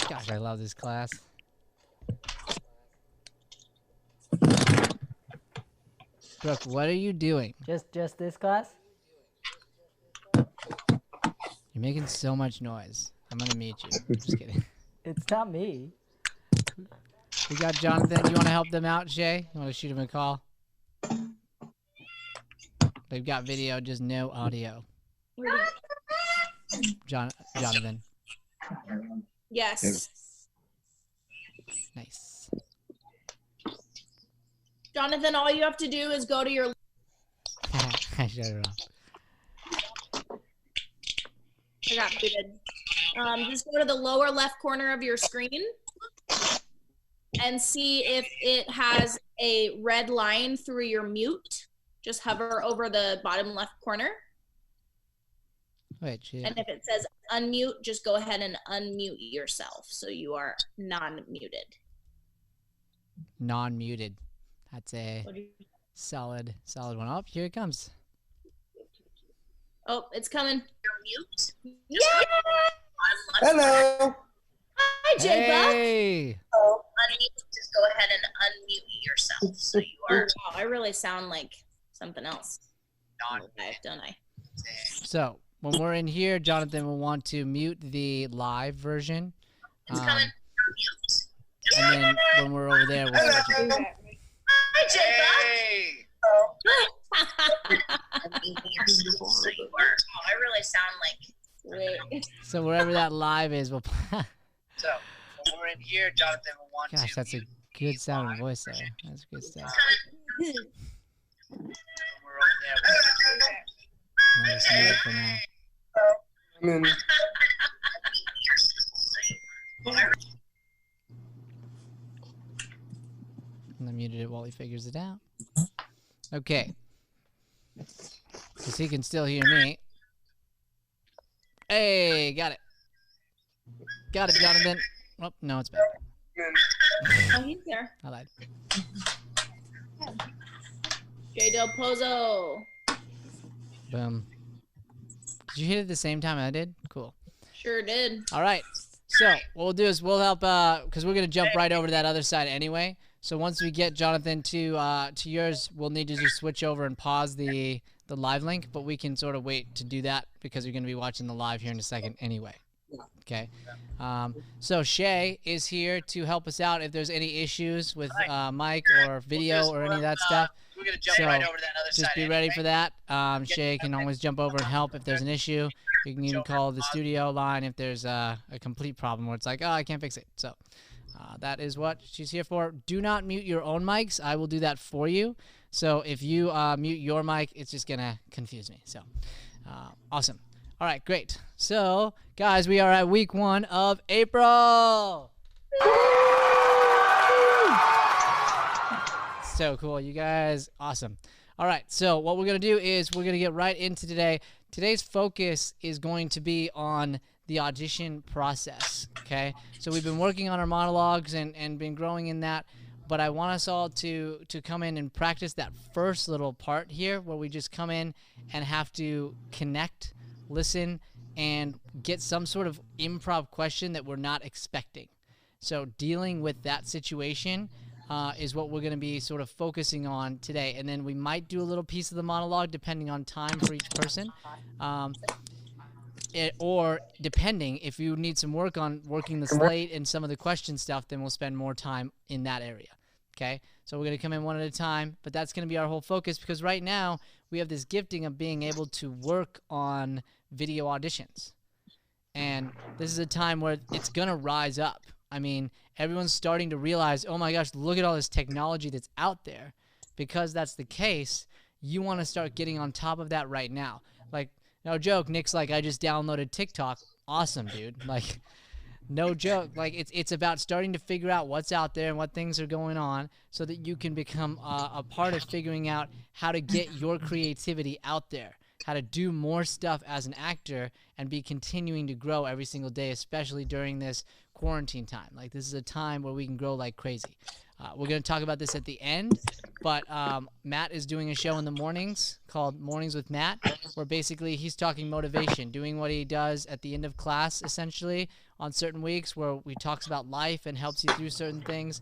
Gosh, I love this class. Brooke, what are you doing? Just this class? You're making so much noise. I'm gonna mute you. Just kidding. It's not me. We got Jonathan. You want to help them out, Shay? You want to shoot him a call? They've got video, just no audio. Jonathan. Yes. Nice. Jonathan, all you have to do is go to your... I shut her off. I got muted. Just go to the lower left corner of your screen and see if it has a red line through your mute. Just hover over the bottom left corner. Wait, shit. And if it says unmute, just go ahead and unmute yourself so you are non-muted. Non-muted. That's a solid one. Oh, here it comes. Oh, it's coming. You're mute. Yeah! Hello. Hi, J-Buck. Hey! Oh, unmute. Just go ahead and unmute yourself so you are... Oh, wow, I really sound like something else. Don't I? So, when we're in here, Jonathan will want to mute the live version. It's coming. Mute. And then when we're over there, we'll switch it. Hi, J-Buck. Hey. So you are... Oh, I really sound like... Wait. So wherever that live is, we'll... So, when we're in here, Jonathan will want Gosh, that's a good sounding voice there. That's good stuff. When we're over there, I'll just mute it for now. And I muted it while he figures it out. Okay. Because he can still hear me. Hey, got it. Got it, Jonathan. Oh, no, it's back. Oh, he's there. I lied. J Del Pozo. Boom. Did you hit it at the same time I did? Cool. Sure did. All right. So what we'll do is we'll help, because we're gonna jump right over to that other side anyway. So once we get Jonathan to yours, we'll need to just switch over and pause the live link, but we can sort of wait to do that because you're gonna be watching the live here in a second anyway. Okay. So Shay is here to help us out if there's any issues with mic or video or any of that stuff. we're gonna jump right over to that other side. Just be ready for that. Shay can always jump over and help if there's an issue. You can even call the studio line if there's a complete problem where it's like, oh, I can't fix it. So that is what she's here for. Do not mute your own mics. I will do that for you. So if you mute your mic, it's just going to confuse me. So awesome. All right, great. So, guys, we are at week 1 of April. So cool, you guys. Awesome. All right, so what we're going to do is we're going to get right into today. Today's focus is going to be on the audition process, okay? So we've been working on our monologues and been growing in that, but I want us all to come in and practice that first little part here where we just come in and have to connect, listen, and get some sort of improv question that we're not expecting. So dealing with that situation is what we're going to be sort of focusing on today. And then we might do a little piece of the monologue depending on time for each person. Or depending, if you need some work on working the slate and some of the question stuff, then we'll spend more time in that area. Okay? So we're going to come in one at a time, but that's going to be our whole focus because right now we have this gifting of being able to work on video auditions. And this is a time where it's going to rise up. I mean, everyone's starting to realize, oh my gosh, look at all this technology that's out there. Because that's the case, you want to start getting on top of that right now. Like, no joke, Nick's like, I just downloaded TikTok. Awesome, dude. Like, no joke. Like, it's about starting to figure out what's out there and what things are going on so that you can become a part of figuring out how to get your creativity out there, how to do more stuff as an actor and be continuing to grow every single day, especially during this quarantine time. Like, this is a time where we can grow like crazy. We're going to talk about this at the end, But Matt is doing a show in the mornings called Mornings with Matt, where basically he's talking motivation, doing what he does at the end of class, essentially, on certain weeks where he talks about life and helps you through certain things.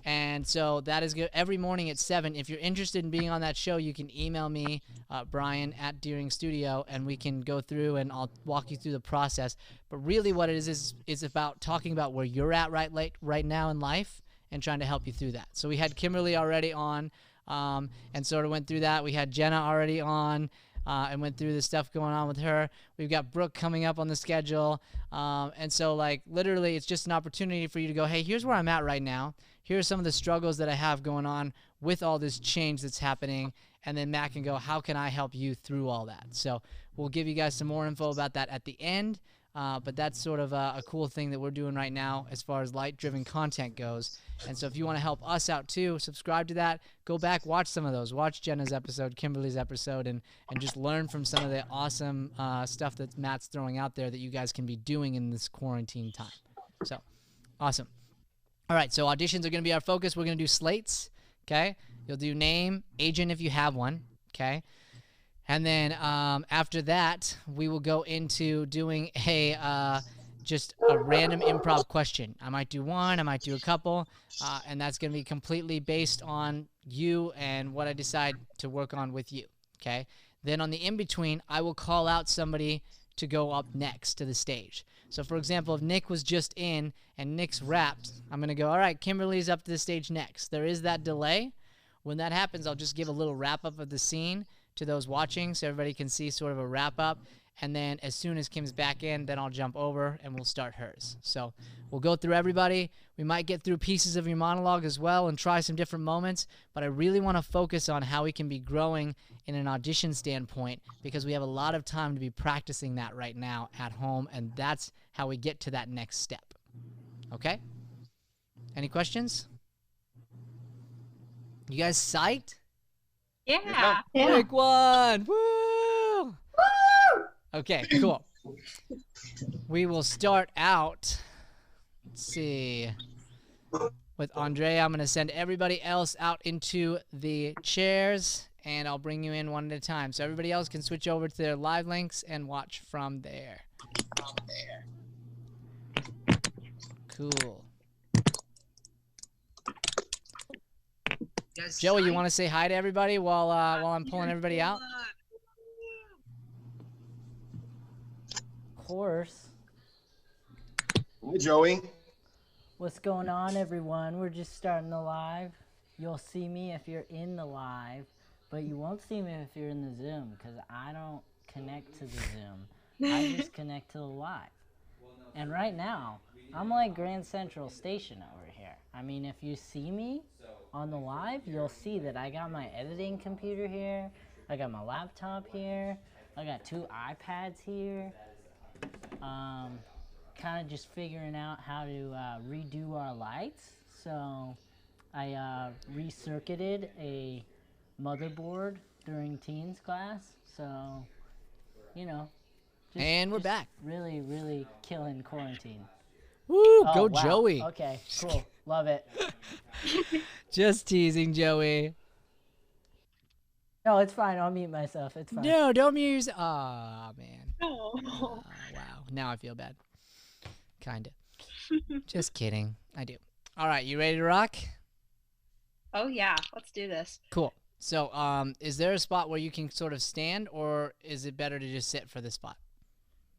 And so that is good every morning at 7. If you're interested in being on that show, you can email me, Brian at Deering Studio, and we can go through and I'll walk you through the process. But really what it is about talking about where you're at right now in life and trying to help you through that. So we had Kimberly already on and sort of went through that. We had Jenna already on and went through the stuff going on with her. We've got Brooke coming up on the schedule. And so, like, literally it's just an opportunity for you to go, hey, here's where I'm at right now. Here are some of the struggles that I have going on with all this change that's happening. And then Matt can go, how can I help you through all that? So we'll give you guys some more info about that at the end. But that's sort of a cool thing that we're doing right now as far as light-driven content goes. And so if you want to help us out too, subscribe to that. Go back, watch some of those. Watch Jenna's episode, Kimberly's episode, and just learn from some of the awesome stuff that Matt's throwing out there that you guys can be doing in this quarantine time. So, awesome. All right, so auditions are going to be our focus. We're going to do slates, okay? You'll do name, agent if you have one, okay? And then after that, we will go into doing just a random improv question. I might do one, I might do a couple, and that's going to be completely based on you and what I decide to work on with you, okay? Then on the in-between, I will call out somebody to go up next to the stage. So, for example, if Nick was just in and Nick's wrapped, I'm going to go, all right, Kimberly's up to the stage next. There is that delay. When that happens, I'll just give a little wrap-up of the scene to those watching so everybody can see sort of a wrap-up. And then as soon as Kim's back in, then I'll jump over and we'll start hers. So we'll go through everybody. We might get through pieces of your monologue as well and try some different moments. But I really want to focus on how we can be growing in an audition standpoint because we have a lot of time to be practicing that right now at home. And that's how we get to that next step. Okay? Any questions? You guys psyched? Yeah. Pick one. Woo! Okay, cool. We will start out, let's see, with Andrea. I'm going to send everybody else out into the chairs, and I'll bring you in one at a time. So everybody else can switch over to their live links and watch from there. Cool. Joey, you want to say hi to everybody while I'm pulling everybody out? Of course. Hi, Joey. What's going on, everyone? We're just starting the live. You'll see me if you're in the live, but you won't see me if you're in the Zoom because I don't connect to the Zoom. I just connect to the live. And right now, I'm like Grand Central Station over here. I mean, if you see me on the live, you'll see that I got my editing computer here. I got my laptop here. I got 2 iPads here. Kind of just figuring out how to redo our lights. So I recircuited a motherboard during teens class. So, you know. And we're back. Really, really killing quarantine. Woo, Oh, go wow. Joey. Okay, cool. Love it. Just teasing, Joey. No, it's fine. I'll mute myself. It's fine. No, don't mute. Aw, man. Oh. Wow. Now I feel bad. Kinda. Just kidding. I do. All right, you ready to rock? Oh yeah, let's do this. Cool. So, is there a spot where you can sort of stand, or is it better to just sit for the spot?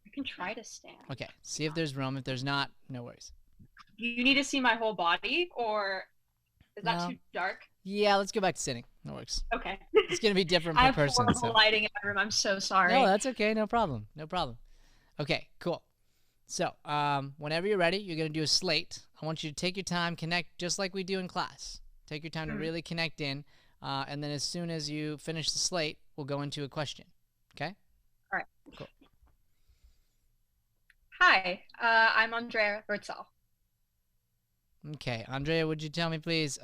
I can try to stand. Okay. See if there's room. If there's not, no worries. You need to see my whole body, or is that No. too dark? Yeah, let's go back to sitting. That works. Okay. It's gonna be different I per have person. horrible So. lighting in my room. I'm so sorry. No, that's okay. No problem. No problem. Okay, cool. So, whenever you're ready, you're going to do a slate. I want you to take your time, connect just like we do in class. Take your time to really connect in. And then as soon as you finish the slate, we'll go into a question. Okay? All right. Cool. Hi, I'm Andrea Bertzel. Okay. Andrea, would you tell me, please,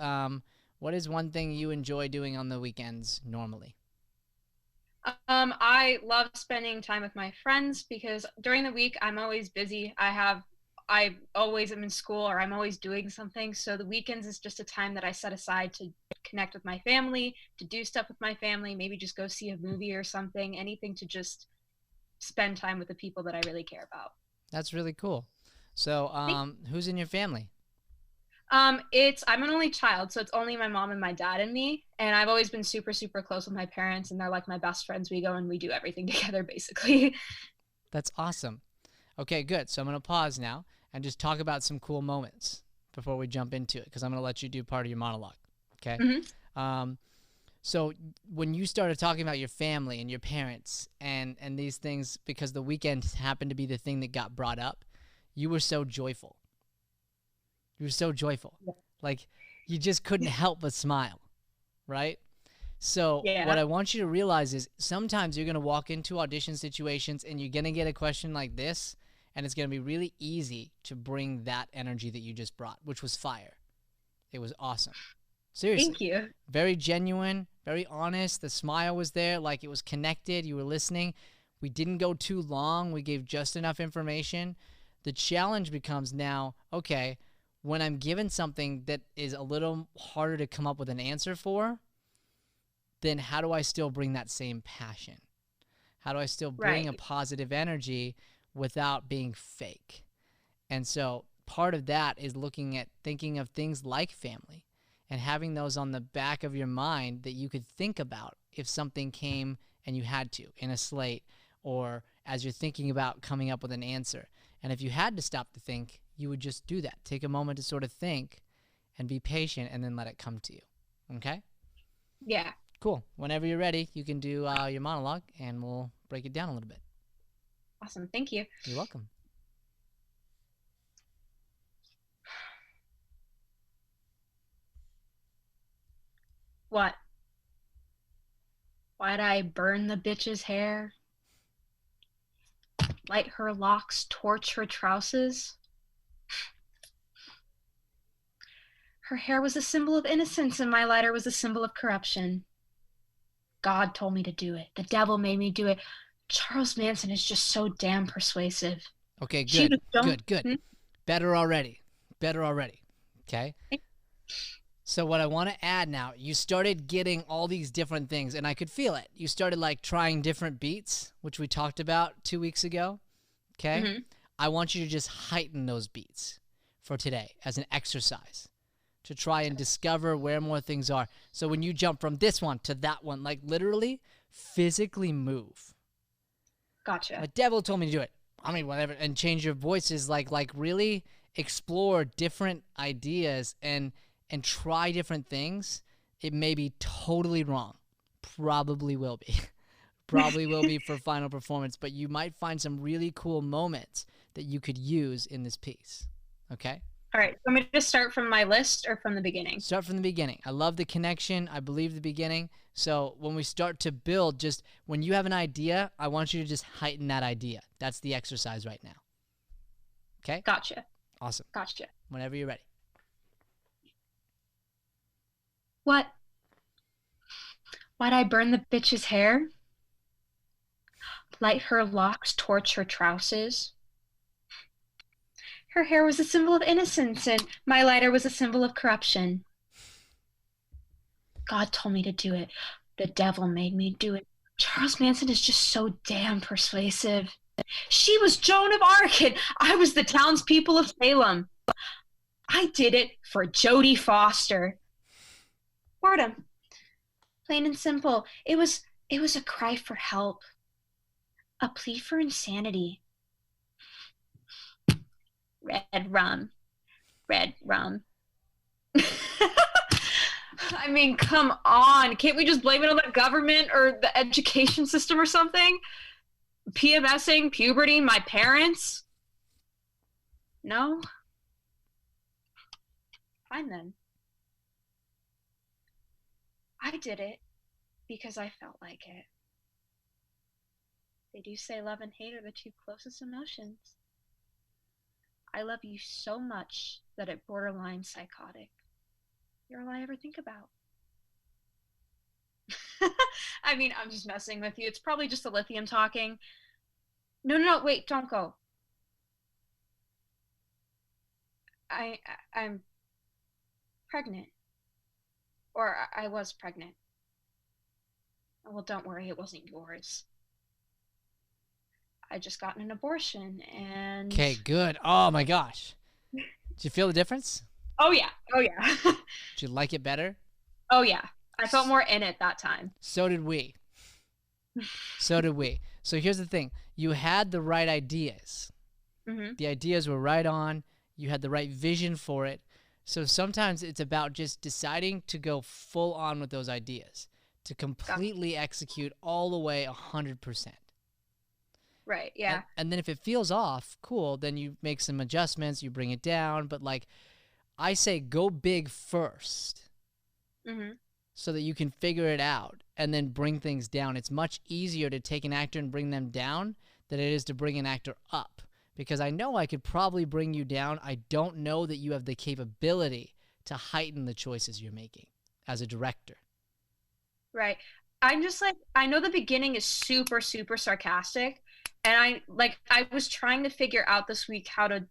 what is one thing you enjoy doing on the weekends normally? I love spending time with my friends because during the week I'm always busy. I have I always am in school or I'm always doing something. So the weekends is just a time that I set aside to connect with my family, to do stuff with my family, maybe just go see a movie or something, anything to just spend time with the people that I really care about. That's really cool. So, who's in your family? I'm an only child, so it's only my mom and my dad and me. And I've always been super, super close with my parents, and they're like my best friends. We go and we do everything together, basically. That's awesome. Okay, good. So I'm going to pause now and just talk about some cool moments before we jump into it, because I'm going to let you do part of your monologue. Okay? So when you started talking about your family and your parents and these things, because the weekend happened to be the thing that got brought up, you were so joyful. You were so joyful. Like, you just couldn't help but smile, right? So what I want you to realize is sometimes you're going to walk into audition situations and you're going to get a question like this, and it's going to be really easy to bring that energy that you just brought, which was fire. It was awesome. Seriously. Thank you. Very genuine, very honest. The smile was there, like it was connected. You were listening. We didn't go too long. We gave just enough information. The challenge becomes now, okay, when I'm given something that is a little harder to come up with an answer for, then how do I still bring that same passion? How do I still bring a positive energy without being fake? And so part of that is thinking of things like family and having those on the back of your mind that you could think about if something came and you had to in a slate, or as you're thinking about coming up with an answer. And if you had to stop to think, you would just do that. Take a moment to sort of think and be patient, and then let it come to you. Okay? Yeah. Cool. Whenever you're ready, you can do your monologue, and we'll break it down a little bit. Awesome. Thank you. You're welcome. What? Why'd I burn the bitch's hair? Light her locks, torch her trousers? Her hair was a symbol of innocence, and my lighter was a symbol of corruption. God told me to do it. The devil made me do it. Charles Manson is just so damn persuasive. Okay, good, good. Better already. Okay? So what I want to add now, you started getting all these different things, and I could feel it. You started like trying different beats, which we talked about 2 weeks ago. Okay? I want you to just heighten those beats for today as an exercise to try and discover where more things are. So when you jump from this one to that one, like literally physically move. Gotcha. The devil told me to do it. I mean, whatever. And change your voices, like really explore different ideas and try different things. It may be totally wrong. Probably will be. Probably will be for final performance, but you might find some really cool moments that you could use in this piece. Okay? All right. Want me to just start from my list or from the beginning? Start from the beginning. I love the connection. I believe the beginning. So when we start to build, just when you have an idea, I want you to just heighten that idea. That's the exercise right now. Okay? Gotcha. Awesome. Gotcha. Whenever you're ready. What? Why'd I burn the bitch's hair? Light her locks, torch her trousers? Her hair was a symbol of innocence, and my lighter was a symbol of corruption. God told me to do it. The devil made me do it. Charles Manson is just so damn persuasive. She was Joan of Arc, and I was the townspeople of Salem. I did it for Jodie Foster. Boredom. Plain and simple. It was a cry for help. A plea for insanity. Red rum. Red rum. I mean, come on. Can't we just blame it on the government or the education system or something? PMSing, puberty, my parents? No? Fine then. I did it because I felt like it. They do say love and hate are the two closest emotions. I love you so much that it borderline psychotic. You're all I ever think about. I mean, I'm just messing with you. It's probably just the lithium talking. No, wait, don't go. I'm pregnant. Or I was pregnant. Well, don't worry, it wasn't yours. I just got an abortion and Okay, good. Oh my gosh. Did you feel the difference? Oh yeah. Oh yeah. Did you like it better? Oh yeah. I felt more in it that time. So did we. So did we. So here's the thing. You had the right ideas. Mm-hmm. The ideas were right on. You had the right vision for it. So sometimes it's about just deciding to go full on with those ideas, to completely execute all the way 100%. Right, yeah. And then if it feels off, cool, then you make some adjustments, you bring it down. But like I say, go big first so that you can figure it out and then bring things down. It's much easier to take an actor and bring them down than it is to bring an actor up. Because I know I could probably bring you down. I don't know that you have the capability to heighten the choices you're making as a director. Right. I'm just like, I know the beginning is super, super sarcastic. And I was trying to figure out this week how to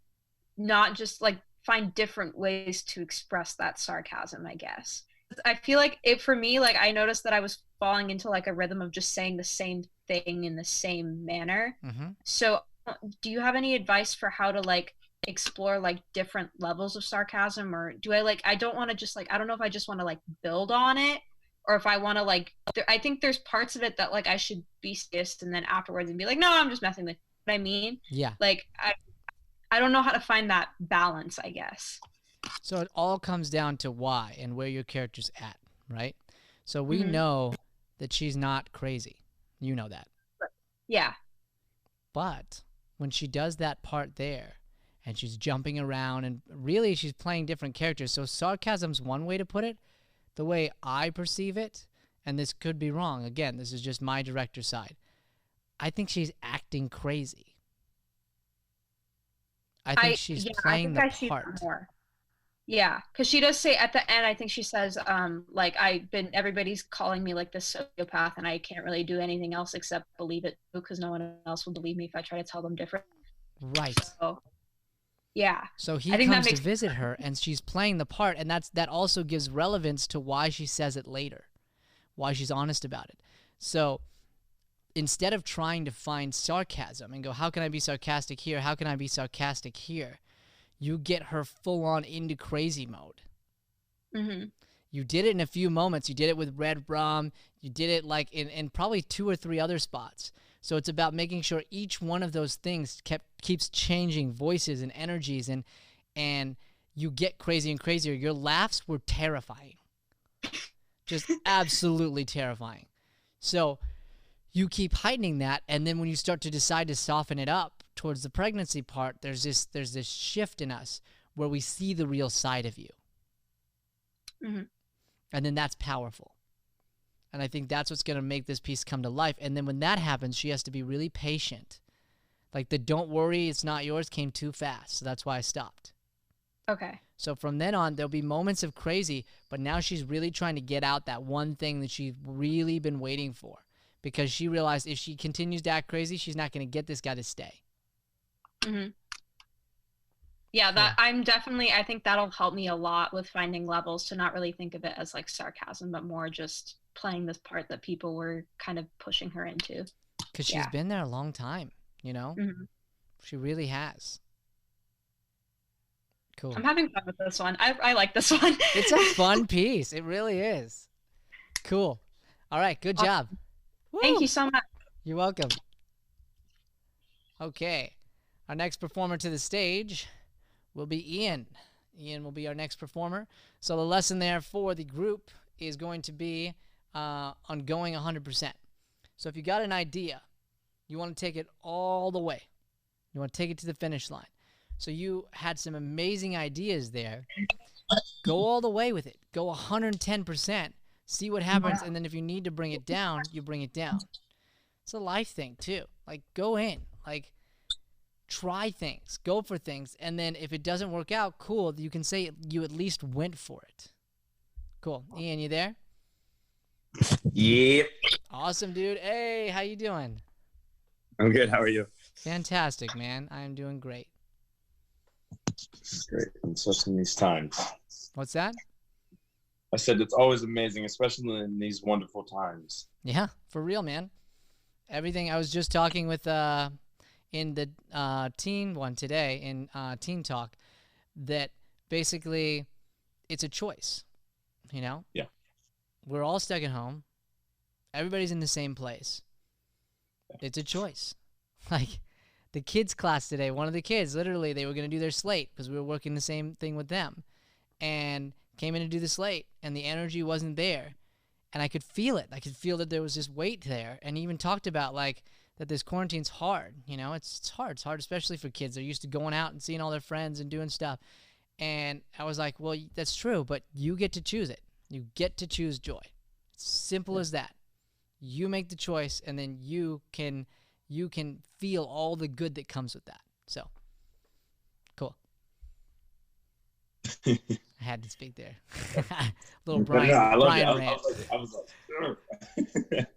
not just like find different ways to express that sarcasm, I guess. I feel like for me, like I noticed that I was falling into like a rhythm of just saying the same thing in the same manner. So do you have any advice for how to like explore like different levels of sarcasm, or do I don't want to just like, I don't know if I just want to like build on it, or if I want to like, I think there's parts of it that like I should be serious and then afterwards and be like, no, I'm just messing with what I mean. Yeah. Like I don't know how to find that balance, I guess. So it all comes down to why and where your character's at, right? So we know that she's not crazy. You know that. Yeah. But when she does that part there and she's jumping around and really she's playing different characters. So sarcasm's one way to put it. The way I perceive it, and this could be wrong. Again, this is just my director side. I think she's acting crazy. I think she's playing the part. More. Yeah, because she does say at the end, I think she says, like, everybody's calling me like this sociopath and I can't really do anything else except believe it because no one else will believe me if I try to tell them different. Right. So, yeah. So he comes to visit her and she's playing the part, and that also gives relevance to why she says it later, why she's honest about it. So instead of trying to find sarcasm and go, how can I be sarcastic here? How can I be sarcastic here? You get her full on into crazy mode. You did it in a few moments. You did it with Red Rum. You did it like in probably 2 or 3 other spots. So it's about making sure each one of those things keeps changing voices and energies, and you get crazy and crazier. Your laughs were terrifying. Just absolutely terrifying. So you keep heightening that, and then when you start to decide to soften it up towards the pregnancy part, there's this shift in us where we see the real side of you. And then that's powerful. And I think that's what's going to make this piece come to life. And then when that happens, she has to be really patient. Like the don't worry, it's not yours came too fast. So that's why I stopped. Okay. So from then on, there'll be moments of crazy, but now she's really trying to get out that one thing that she's really been waiting for, because she realized if she continues to act crazy, she's not going to get this guy to stay. Yeah, I think that'll help me a lot with finding levels, to not really think of it as like sarcasm, but more just playing this part that people were kind of pushing her into. Because she's been there a long time, you know? She really has. Cool. I'm having fun with this one. I like this one. It's a fun piece. It really is. Cool. All right, good job. Thank you so much. You're welcome. Okay. Our next performer to the stage will be Ian. Ian will be our next performer. So the lesson there for the group is going to be on going 100%. So if you got an idea, you want to take it all the way. You want to take it to the finish line. So you had some amazing ideas there. Go all the way with it. Go 110%. See what happens, and then if you need to bring it down, you bring it down. It's a life thing too. Like go in. Like try things, go for things, and then if it doesn't work out, cool, you can say you at least went for it. Cool. Ian, you there? Yep. Awesome, dude. Hey, how you doing? I'm good. How are you? Fantastic, man. I am doing great. It's great, especially in these times. What's that? I said it's always amazing, especially in these wonderful times. Yeah, for real, man. Everything. I was just talking with in the teen one today in Teen Talk that basically it's a choice. You know? Yeah. We're all stuck at home. Everybody's in the same place. It's a choice. Like the kids class today, one of the kids, literally, they were going to do their slate because we were working the same thing with them. And came in to do the slate, and the energy wasn't there. And I could feel it. I could feel that there was this weight there. And he even talked about, like, that this quarantine's hard. You know, it's hard. It's hard, especially for kids. They're used to going out and seeing all their friends and doing stuff. And I was like, well, that's true, but you get to choose it. You get to choose joy. It's simple as that. You make the choice, and then you can feel all the good that comes with that. So, cool. I had to speak there. Little Brian, I love Brian it. rant. I was like,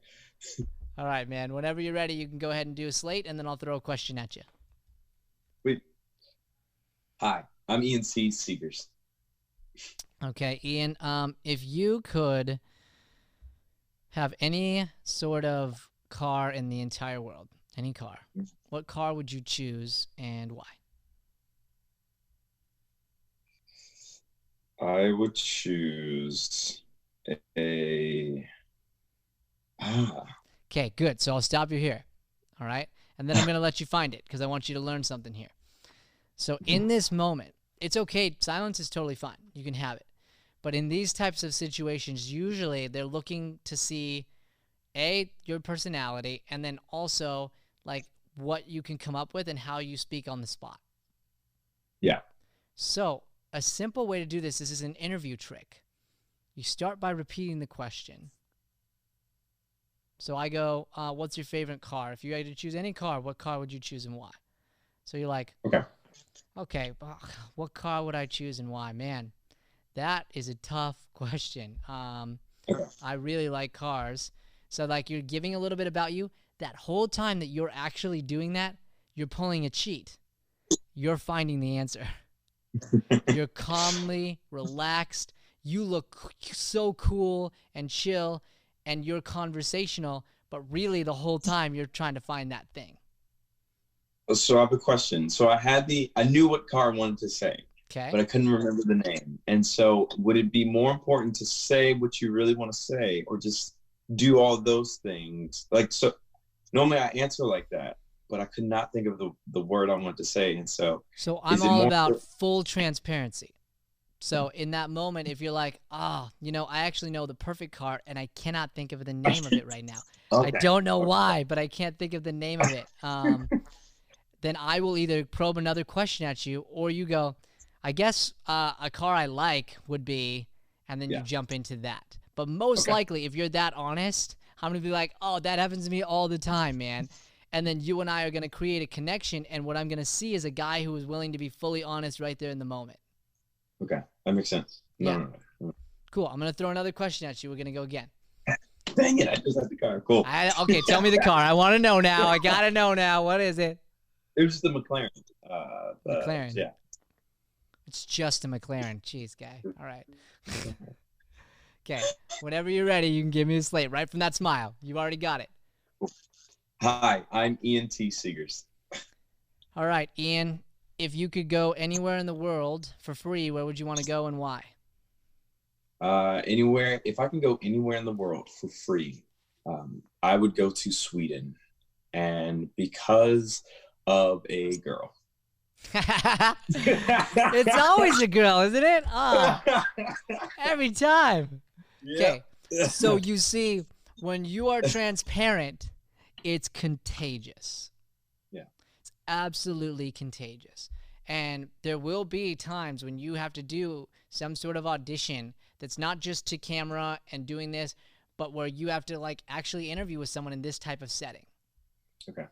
All right, man. Whenever you're ready, you can go ahead and do a slate, and then I'll throw a question at you. wait. Hi, I'm Ian C. Seegers. Okay, Ian. If you could have any sort of car in the entire world, any car, what car would you choose and why? I would choose a. Okay, good. So I'll stop you here. All right? And then I'm going to let you find it because I want you to learn something here. So in this moment, it's okay. Silence is totally fine. You can have it. But in these types of situations, usually they're looking to see, A, your personality, and then also, like, what you can come up with and how you speak on the spot. Yeah. So a simple way to do this is an interview trick. You start by repeating the question. So I go, what's your favorite car? If you had to choose any car, what car would you choose and why? So you're like, okay, what car would I choose and why? Man, that is a tough question. I really like cars. So like you're giving a little bit about you. That whole time that you're actually doing that, you're pulling a cheat. You're finding the answer. You're calmly relaxed. You look so cool and chill, and you're conversational, but really the whole time you're trying to find that thing. So I have a question. So I knew what car I wanted to say, Okay. but I couldn't remember the name. And so would it be more important to say what you really want to say or just do all those things? Like, so normally I answer like that, but I could not think of the word I wanted to say. And so I'm all about full transparency. So in that moment, if you're like, I actually know the perfect car and I cannot think of the name of it right now. Okay. I don't know why, but I can't think of the name of it. Then I will either probe another question at you, or you go, I guess a car I like would be, and then you jump into that. But most likely, if you're that honest, I'm going to be like, oh, that happens to me all the time, man. And then you and I are going to create a connection, and what I'm going to see is a guy who is willing to be fully honest right there in the moment. Okay, that makes sense. No. Cool. I'm going to throw another question at you. We're going to go again. Dang it, I just had the car. Cool. Okay, tell me the car. I want to know now. I got to know now. What is it? It was the McLaren. McLaren. Yeah. It's just a McLaren. Jeez, guy. All right. Okay. Whenever you're ready, you can give me a slate right from that smile. You've already got it. Hi, I'm Ian T. Seegers. All right, Ian. If you could go anywhere in the world for free, where would you want to go and why? Anywhere. If I can go anywhere in the world for free, I would go to Sweden, and because of a girl. It's always a girl, isn't it? Every time. Okay. So you see, when you are transparent, it's contagious. Yeah. It's absolutely contagious. And there will be times when you have to do some sort of audition that's not just to camera and doing this, but where you have to like actually interview with someone in this type of setting. Okay.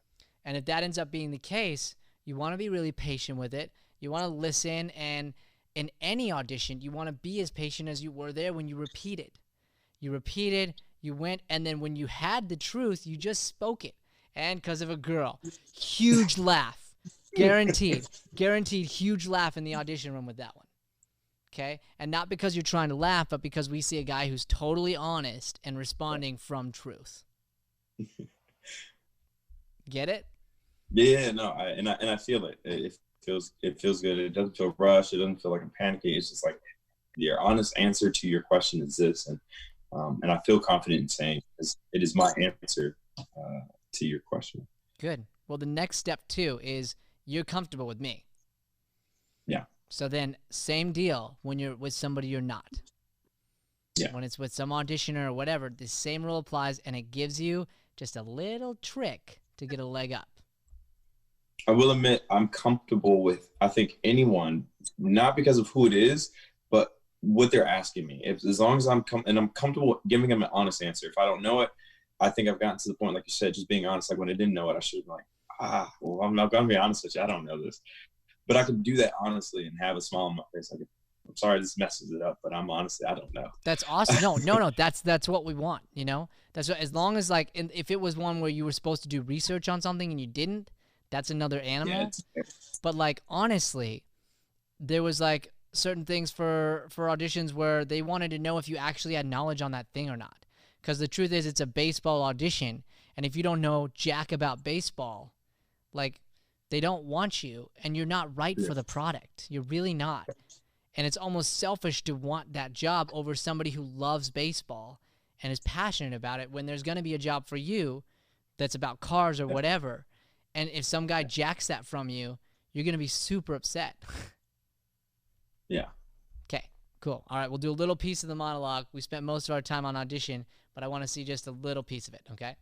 And if that ends up being the case, you want to be really patient with it. You want to listen, and in any audition, you want to be as patient as you were there when you repeated. You repeated, you went, and then when you had the truth, you just spoke it. And because of a girl, huge laugh, Guaranteed huge laugh in the audition room with that one. Okay? And not because you're trying to laugh, but because we see a guy who's totally honest and responding from truth. Get it? Yeah, no, I feel it. It feels good. It doesn't feel rushed. It doesn't feel like I'm panicking. It's just like your honest answer to your question is this, and I feel confident in saying it is my answer to your question. Good. Well, the next step too is you're comfortable with me. Yeah. So then, same deal when you're with somebody you're not. Yeah. When it's with some auditioner or whatever, the same rule applies, and it gives you just a little trick to get a leg up. I will admit I'm comfortable with, I think, anyone, not because of who it is, but what they're asking me. As long as I'm comfortable giving them an honest answer. If I don't know it, I think I've gotten to the point, like you said, just being honest. Like when I didn't know it, I should have been like, well, I'm not going to be honest with you. I don't know this. But I could do that honestly and have a smile on my face. Like, I'm sorry this messes it up, but I'm honestly, I don't know. That's awesome. No. That's what we want, you know? That's what, as long as, like, if it was one where you were supposed to do research on something and you didn't, that's another animal. Yeah, but, like, honestly, there was, like, certain things for auditions where they wanted to know if you actually had knowledge on that thing or not. Because the truth is, it's a baseball audition, and if you don't know jack about baseball, like, they don't want you, and you're not right for the product. You're really not. And it's almost selfish to want that job over somebody who loves baseball and is passionate about it when there's going to be a job for you that's about cars or whatever. And if some guy jacks that from you, you're going to be super upset. Yeah. Okay, cool. All right, we'll do a little piece of the monologue. We spent most of our time on audition, but I want to see just a little piece of it, okay?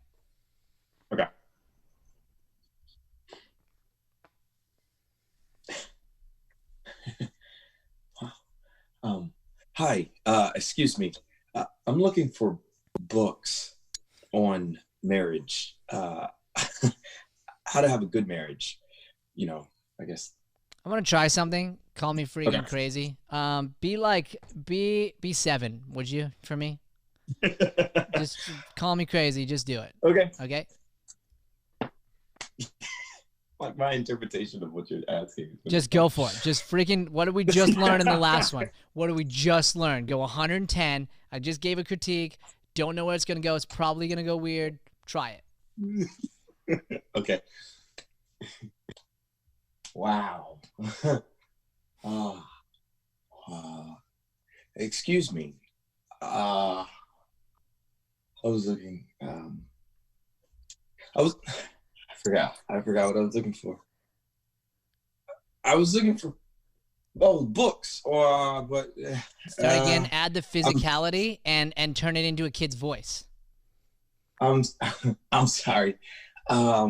Okay. Hi, excuse me. I'm looking for books on marriage. How to have a good marriage. You know, I guess. I'm gonna try something. Call me freaking crazy. Be 7, would you, for me? Just call me crazy. Just do it. Okay. Okay. Like my interpretation of what you're asking. Just go for it. Just freaking, what did we just learn in the last one? What did we just learn? Go 110. I just gave a critique. Don't know where it's going to go. It's probably going to go weird. Try it. Okay. Wow. Excuse me. I was looking, I forgot what I was looking for. I was looking for books but start again, add the physicality and turn it into a kid's voice. I'm sorry. Yeah.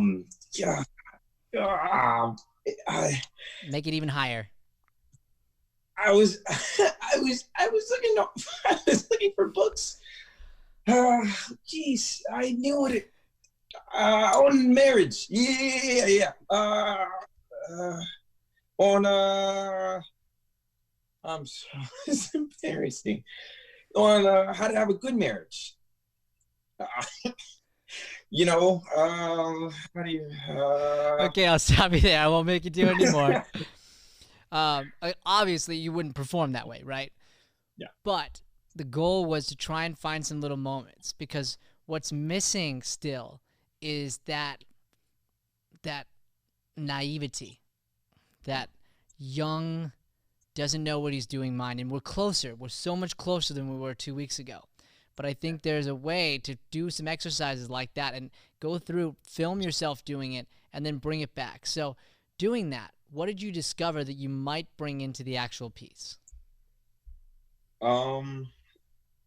Make it even higher. I was looking for books. Jeez, I knew it. On marriage, yeah. I'm sorry, it's embarrassing. On how to have a good marriage. How do you? Okay, I'll stop you there. I won't make you do it anymore. Obviously, you wouldn't perform that way, right? Yeah. But the goal was to try and find some little moments, because what's missing still is that naivety, that young, doesn't know what he's doing mind. And we're closer. We're so much closer than we were 2 weeks ago. But I think there's a way to do some exercises like that and go through, film yourself doing it, and then bring it back. So doing that, what did you discover that you might bring into the actual piece?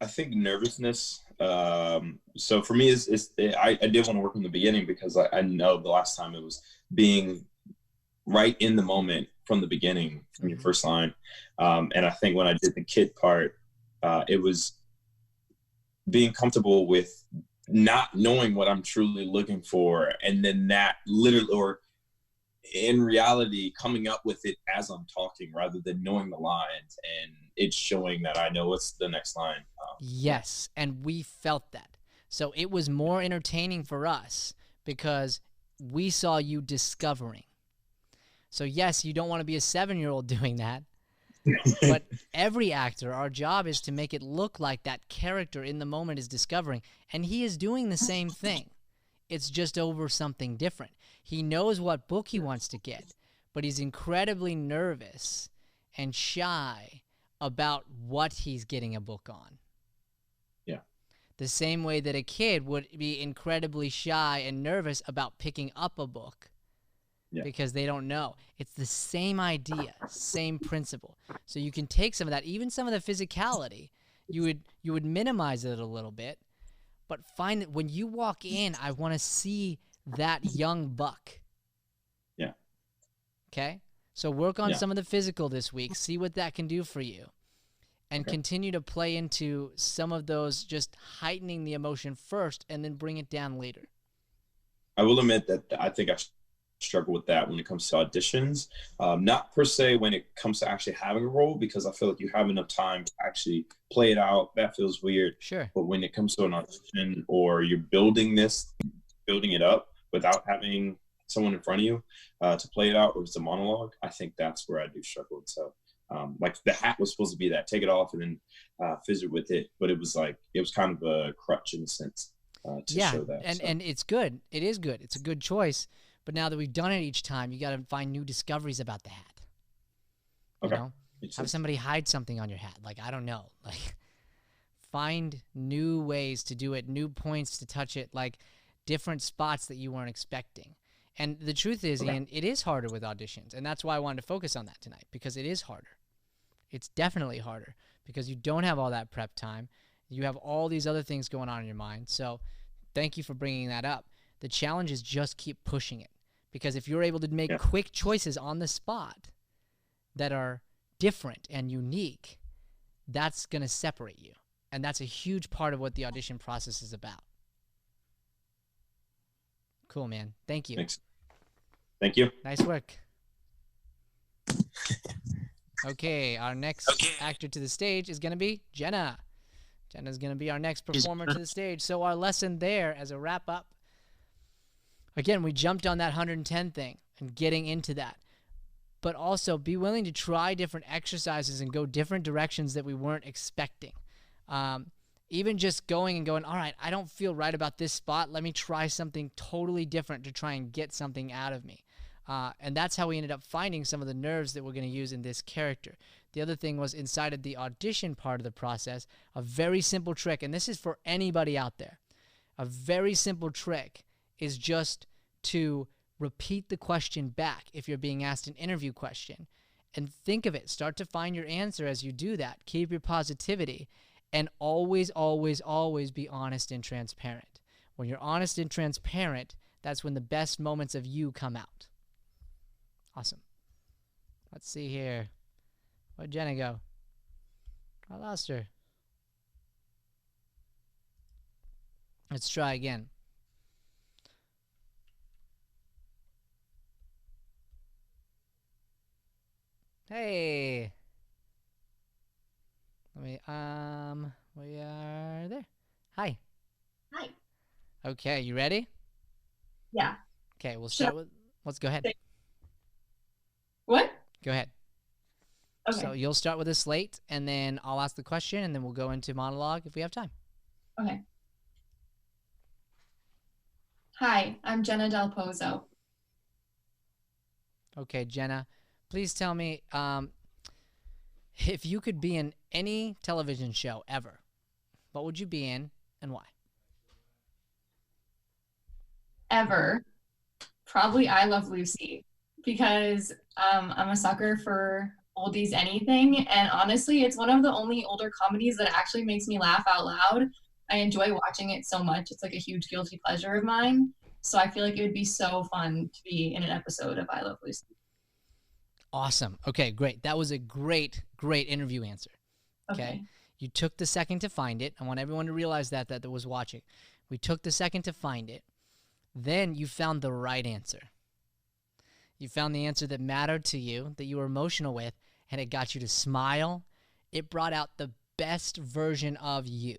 I think nervousness. So for me, I did want to work in the beginning because I know the last time it was being right in the moment from the beginning, from your first line. And I think when I did the kid part, it was being comfortable with not knowing what I'm truly looking for. And then that literally, or in reality, coming up with it as I'm talking rather than knowing the lines and it's showing that I know what's the next line. Yes, and we felt that. So it was more entertaining for us because we saw you discovering. So yes, you don't want to be a 7-year-old doing that. But every actor, our job is to make it look like that character in the moment is discovering. And he is doing the same thing. It's just over something different. He knows what book he wants to get, but he's incredibly nervous and shy about what he's getting a book on. Yeah. The same way that a kid would be incredibly shy and nervous about picking up a book. Yeah. Because they don't know. It's the same idea, same principle. So you can take some of that, even some of the physicality, you would minimize it a little bit, but find that when you walk in, I want to see that young buck. Yeah. Okay? So work on some of the physical this week, see what that can do for you, and continue to play into some of those, just heightening the emotion first and then bring it down later. I will admit that I think I struggle with that when it comes to auditions, not per se when it comes to actually having a role, because I feel like you have enough time to actually play it out. That feels weird. Sure. But when it comes to an audition, or you're building it up without having someone in front of you to play it out, or it's a monologue, I think that's where I do struggle. So like the hat was supposed to be that, take it off and then fidget with it, but it was kind of a crutch in a sense to show that. And it's good. It is good. It's a good choice. But now that we've done it each time, you got to find new discoveries about the hat. You know? Have somebody hide something on your hat. Like, I don't know. Like, find new ways to do it, new points to touch it, like different spots that you weren't expecting. And the truth is, Ian, it is harder with auditions. And that's why I wanted to focus on that tonight, because it is harder. It's definitely harder because you don't have all that prep time. You have all these other things going on in your mind. So thank you for bringing that up. The challenge is just keep pushing it, because if you're able to make quick choices on the spot that are different and unique, that's going to separate you. And that's a huge part of what the audition process is about. Cool, man. Thank you. Thanks. Thank you. Nice work. Okay, our next actor to the stage is going to be Jenna. Jenna's going to be our next performer to the stage. So our lesson there as a wrap-up, again, we jumped on that 110 thing and getting into that. But also be willing to try different exercises and go different directions that we weren't expecting. Even just going, all right, I don't feel right about this spot. Let me try something totally different to try and get something out of me. And that's how we ended up finding some of the nerves that we're going to use in this character. The other thing was inside of the audition part of the process, a very simple trick, and this is for anybody out there. A very simple trick is just to repeat the question back if you're being asked an interview question. And think of it. Start to find your answer as you do that. Keep your positivity. And always, always, always be honest and transparent. When you're honest and transparent, that's when the best moments of you come out. Awesome. Let's see here. Where'd Jenna go? I lost her. Let's try again. Hey. Let me, we are there. Hi. Hi. Okay, you ready? Yeah. Okay, we'll start with, let's go ahead. What? Go ahead. Okay. So you'll start with a slate, and then I'll ask the question, and then we'll go into monologue if we have time. Okay. Hi, I'm Jenna Del Pozo. Okay, Jenna, please tell me, if you could be in any television show ever, what would you be in and why? Ever. Probably I Love Lucy, because I'm a sucker for oldies anything, and honestly, it's one of the only older comedies that actually makes me laugh out loud. I enjoy watching it so much. It's like a huge guilty pleasure of mine. So I feel like it would be so fun to be in an episode of I Love Lucy. Awesome. Okay, great. That was a great, great interview answer. Okay. You took the second to find it. I want everyone to realize that was watching. We took the second to find it. Then you found the right answer. You found the answer that mattered to you, that you were emotional with, and it got you to smile. It brought out the best version of you.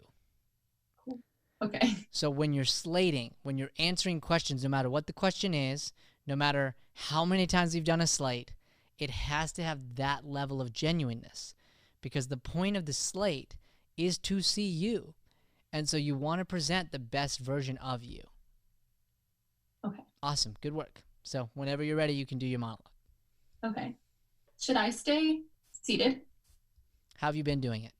Cool. Okay. So when you're slating, when you're answering questions, no matter what the question is, No matter how many times you've done a slate, it has to have that level of genuineness, because the point of the slate is to see you. And so you want to present the best version of you. Okay. Awesome. Good work. So whenever you're ready, you can do your monologue. Okay. Should I stay seated? How have you been doing it?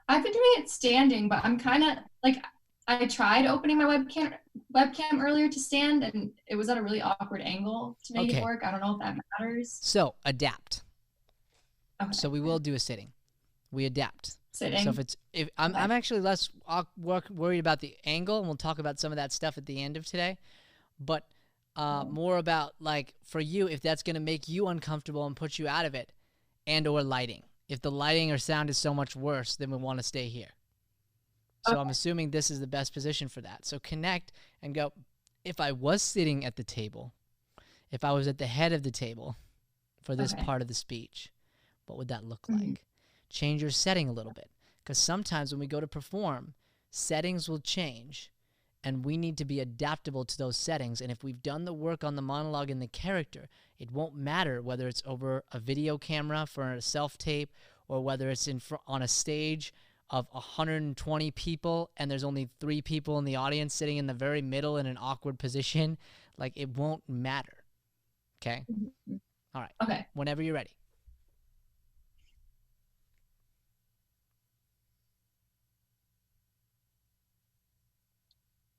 I've been doing it standing, but I'm kind of like, I tried opening my webcam earlier to stand, and it was at a really awkward angle to make it work. I don't know if that matters. So adapt. Okay. So we will do a sitting. We adapt. Sitting. So if I'm actually less worried about the angle, and we'll talk about some of that stuff at the end of today, but more about, like, for you, if that's going to make you uncomfortable and put you out of it, and or lighting. If the lighting or sound is so much worse, then we want to stay here. So I'm assuming this is the best position for that. So connect and go, if I was sitting at the table, if I was at the head of the table for this part of the speech, what would that look like? Change your setting a little bit. Because sometimes when we go to perform, settings will change, and we need to be adaptable to those settings. And if we've done the work on the monologue and the character, it won't matter whether it's over a video camera for a self-tape or whether it's on a stage of 120 people and there's only 3 people in the audience sitting in the very middle in an awkward position. Like, it won't matter. Okay? All right. Okay. Whenever you're ready.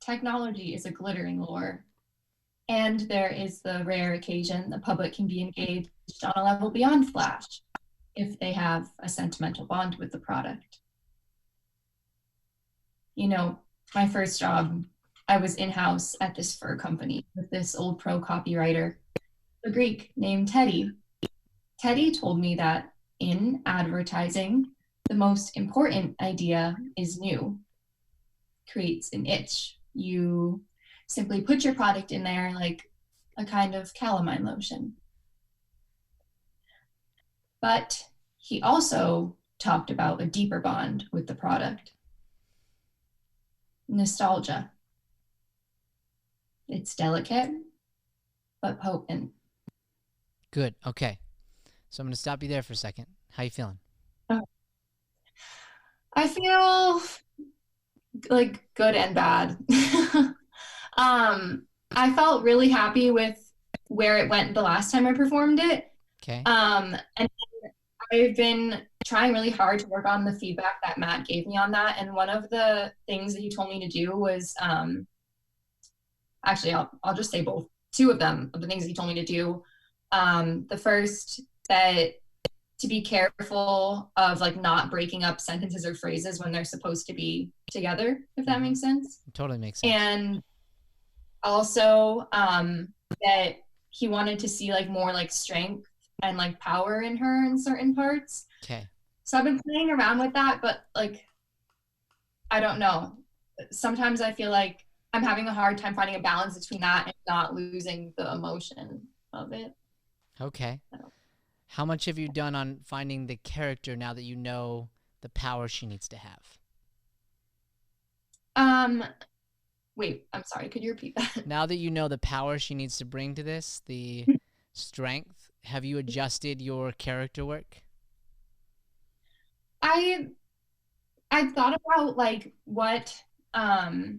Technology is a glittering lure, and there is the rare occasion the public can be engaged on a level beyond Flash if they have a sentimental bond with the product. You know, my first job, I was in-house at this fur company with this old pro copywriter, a Greek named Teddy. Teddy told me that in advertising, the most important idea is new. Creates an itch. You simply put your product in there like a kind of calamine lotion. But he also talked about a deeper bond with the product. Nostalgia. It's delicate, but potent. Good. Okay. So I'm going to stop you there for a second. How you feeling? I feel like good and bad. I felt really happy with where it went the last time I performed it. Okay. And I've been trying really hard to work on the feedback that Matt gave me on that. And one of the things that he told me to do was, actually, I'll just say both. 2 of them, of the things that he told me to do. The first, that to be careful of like not breaking up sentences or phrases when they're supposed to be together, if that makes sense. It totally makes sense. And also that he wanted to see like more like strength and like power in her in certain parts. Okay. So I've been playing around with that, but like, I don't know. Sometimes I feel like I'm having a hard time finding a balance between that and not losing the emotion of it. Okay. How much have you done on finding the character now that you know the power she needs to have? Wait, I'm sorry. Could you repeat that? Now that you know the power she needs to bring to this, the strength, have you adjusted your character work? I've thought about like what I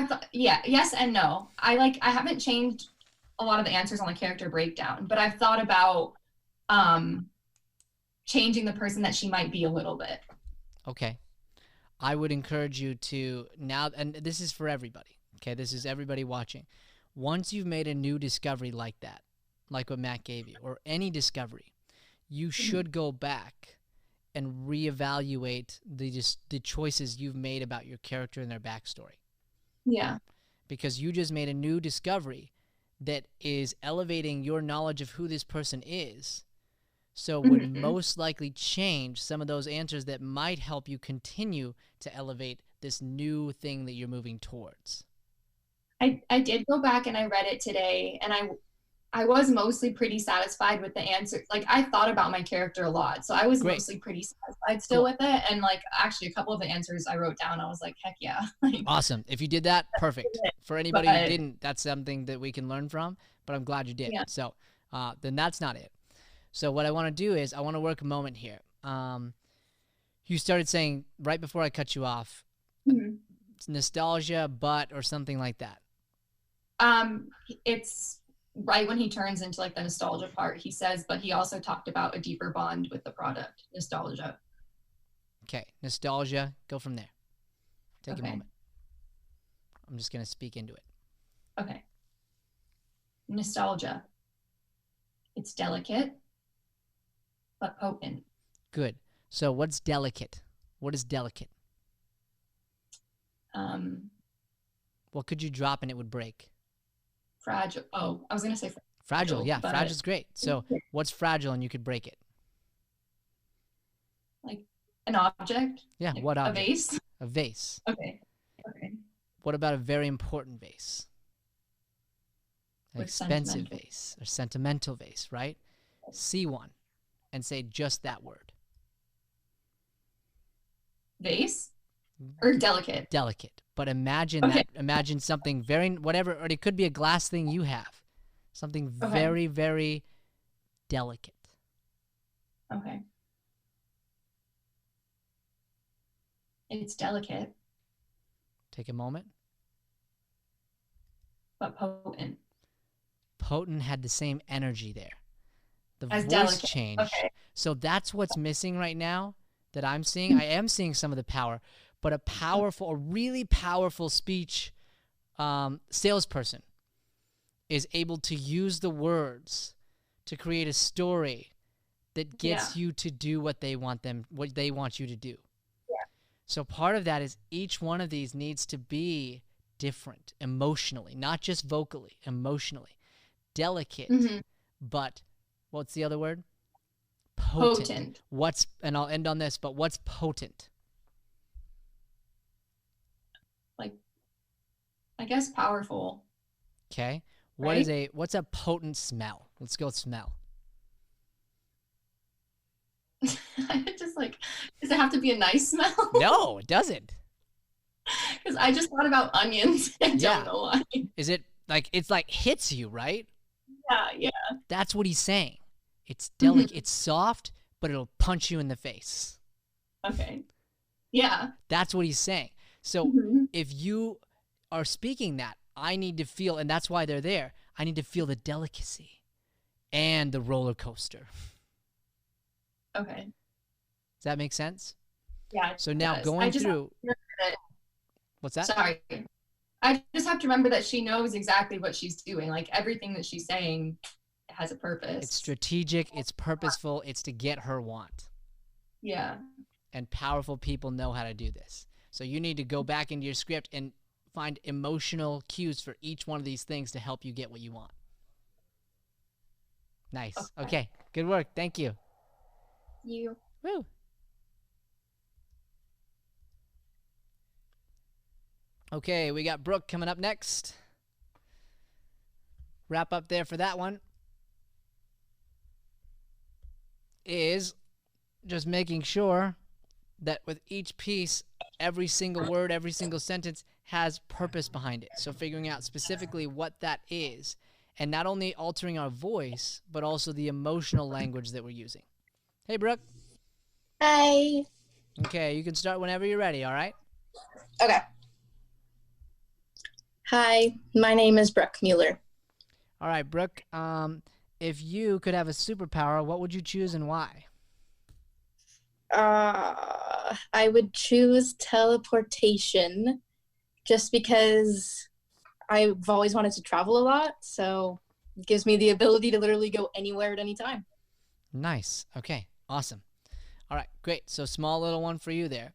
thought, yeah, yes and no. I haven't changed a lot of the answers on the character breakdown, but I've thought about changing the person that she might be a little bit. Okay. I would encourage you to now, and this is for everybody, okay? This is everybody watching. Once you've made a new discovery like that, like what Matt gave you, or any discovery, you should go back and reevaluate the choices you've made about your character and their backstory. Yeah. Because you just made a new discovery that is elevating your knowledge of who this person is. So would most likely change some of those answers that might help you continue to elevate this new thing that you're moving towards. I did go back and I read it today, and I was mostly pretty satisfied with the answer. Like, I thought about my character a lot, so I was Great. mostly pretty satisfied still with it. And like, actually, a couple of the answers I wrote down, I was like, heck yeah. Like, Awesome. If you did that, perfect. For anybody who But- didn't, that's something that we can learn from, but I'm glad you did. Yeah. So then that's not it. So what I want to do is I want to work a moment here. You started saying right before I cut you off, Mhm. it's nostalgia, but, or something like that. It's right when he turns into like the nostalgia part, he says, but he also talked about a deeper bond with the product, nostalgia. Okay, nostalgia, go from there. Take a Okay. moment. I'm just going to speak into it. Okay. Nostalgia. It's delicate, but potent. Good. So what's delicate? What is delicate? What could you drop and it would break? Fragile. Oh, I was gonna say Fragile, yeah, but- fragile's great. So what's fragile and you could break it? like an object. Yeah, Like what a object? vase. A vase. Okay. Okay. What about a very important vase? An Or expensive sentimental. vase or sentimental vase, right? See one and say just that word. Vase or delicate. Delicate. But imagine Okay. that. Imagine something very, whatever, or it could be a glass thing you have. Something Okay. very, very delicate. Okay. It's delicate, Take a moment. but potent. Potent had the same energy there. The As voice delicate. changed. Okay. So that's what's missing right now that I'm seeing. I am seeing some of the power, but a really powerful speech salesperson is able to use the words to create a story that gets you to do what they want you to do. Yeah. So part of that is each one of these needs to be different emotionally, not just vocally, emotionally. Delicate, Mhm. but what's the other word? Potent. And I'll end on this, but what's potent? Like, I guess powerful. Okay. Right? What's a potent smell? Let's go smell. I just like, does it have to be a nice smell? No, it doesn't. Because I just thought about onions. I Yeah. don't know why. Is it like it's like hits you, right? Yeah. That's what he's saying. It's Mm-hmm. delicate, it's soft, but it'll punch you in the face. Okay. Yeah. That's what he's saying. So Mhm. if you are speaking that, I need to feel, and that's why they're there, I need to feel the delicacy and the roller coaster. Okay. Does that make sense? Yeah. it So now does. I going just through, remember that- what's that? Sorry. I just have to remember that she knows exactly what she's doing. Like, everything that she's saying has a purpose. It's strategic, it's purposeful, it's to get her want. Yeah. And powerful people know how to do this. So you need to go back into your script and find emotional cues for each one of these things to help you get what you want. Nice. Okay. Good work. Thank you. You. Woo. Okay, we got Brooke coming up next. Wrap up there for that one is just making sure that with each piece, every single word, every single sentence has purpose behind it. So figuring out specifically what that is, and not only altering our voice, but also the emotional language that we're using. Hey, Brooke. Hi. Okay, you can start whenever you're ready, all right? Okay. Hi, my name is Brooke Mueller. All right, Brooke, if you could have a superpower, what would you choose and why? I would choose teleportation just because I've always wanted to travel a lot, so it gives me the ability to literally go anywhere at any time. Nice. Okay, awesome. All right, great. So small little one for you there.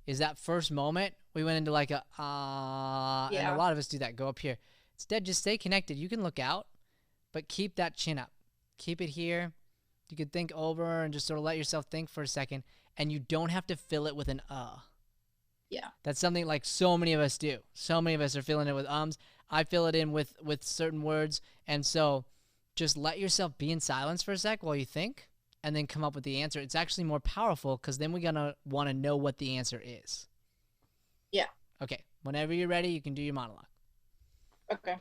Is that first moment we went into like a and Yeah. a lot of us do that. Go up here. Instead, just stay connected. You can look out, but keep that chin up. Keep it here. You could think over and just sort of let yourself think for a second, and you don't have to fill it with an Yeah. That's something like so many of us do. So many of us are filling it with ums. I fill it in with certain words, and so just let yourself be in silence for a sec while you think, and then come up with the answer. It's actually more powerful because then we're going to want to know what the answer is. Yeah. Okay. Whenever you're ready, you can do your monologue. Okay.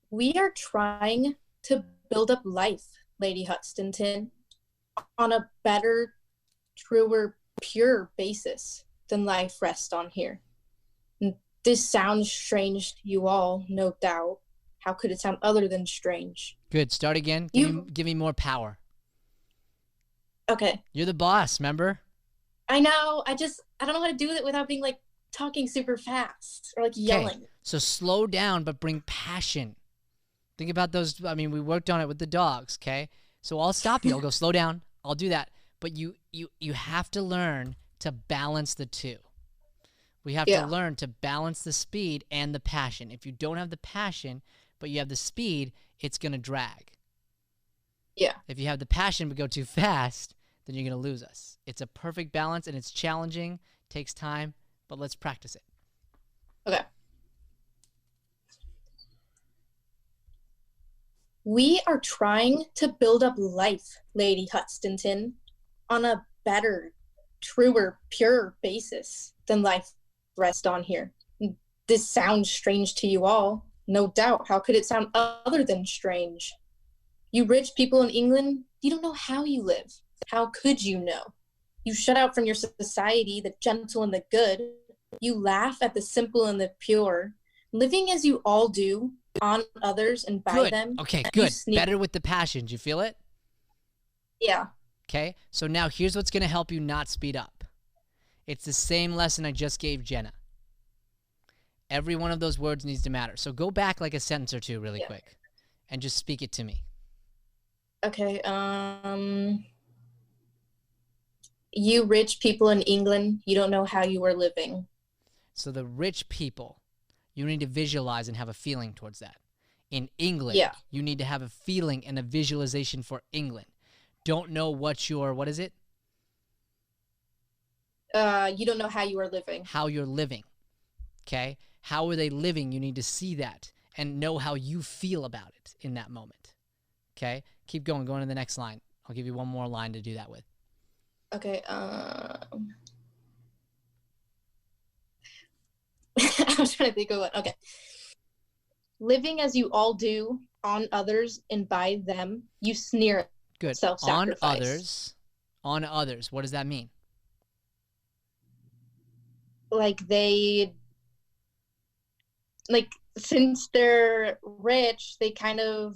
We are trying to build up life, Lady Hutchinson, on a better, truer, pure basis than life rests on here. This sounds strange to you all, no doubt. How could it sound other than strange? Good. Start again. Give me more power. Okay. You're the boss, remember? I know. I don't know how to do it without being like talking super fast or like yelling. Okay. So slow down, but bring passion. Think about those. I mean, we worked on it with the dogs, okay? So I'll stop you. I'll go slow down. I'll do that. But you have to learn to balance the two. We have to learn to balance the speed and the passion. If you don't have the passion, but you have the speed, it's going to drag. Yeah. If you have the passion but go too fast, then you're going to lose us. It's a perfect balance, and it's challenging, takes time, but let's practice it. Okay. We are trying to build up life, Lady Hutchinson, on a better, truer, pure basis than life rests on here. This sounds strange to you all, no doubt. How could it sound other than strange? You rich people in England, you don't know how you live. How could you know? You shut out from your society the gentle and the good. You laugh at the simple and the pure. Living as you all do, on others and by them. Okay, good. Better with the passion. Do you feel it? Yeah. Okay, so now here's what's going to help you not speed up. It's the same lesson I just gave Jenna. Every one of those words needs to matter. So go back like a sentence or two really quick and just speak it to me. Okay, you rich people in England, you don't know how you are living. So the rich people, you need to visualize and have a feeling towards that. In England, you need to have a feeling and a visualization for England. Don't know what is it? You don't know how you are living. How you're living, okay? How are they living? You need to see that and know how you feel about it in that moment, okay? Keep going to the next line. I'll give you one more line to do that with. Okay, I was trying to think of one. Okay. Living as you all do on others and by them, you sneer at Good. self-sacrifice. On others. What does that mean? Like since they're rich, they kind of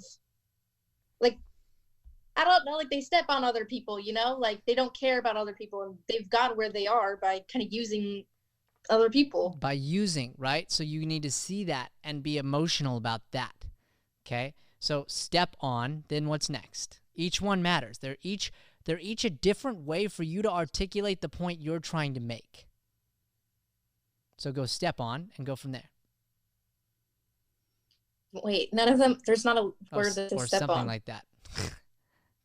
like, I don't know, like they step on other people, you know, like they don't care about other people and they've got where they are by kind of using other people. By using, right? So you need to see that and be emotional about that, okay? So step on, then what's next? Each one matters. They're each a different way for you to articulate the point you're trying to make. So go step on and go from there. Wait, none of them, there's not a word that says or step something on. like that.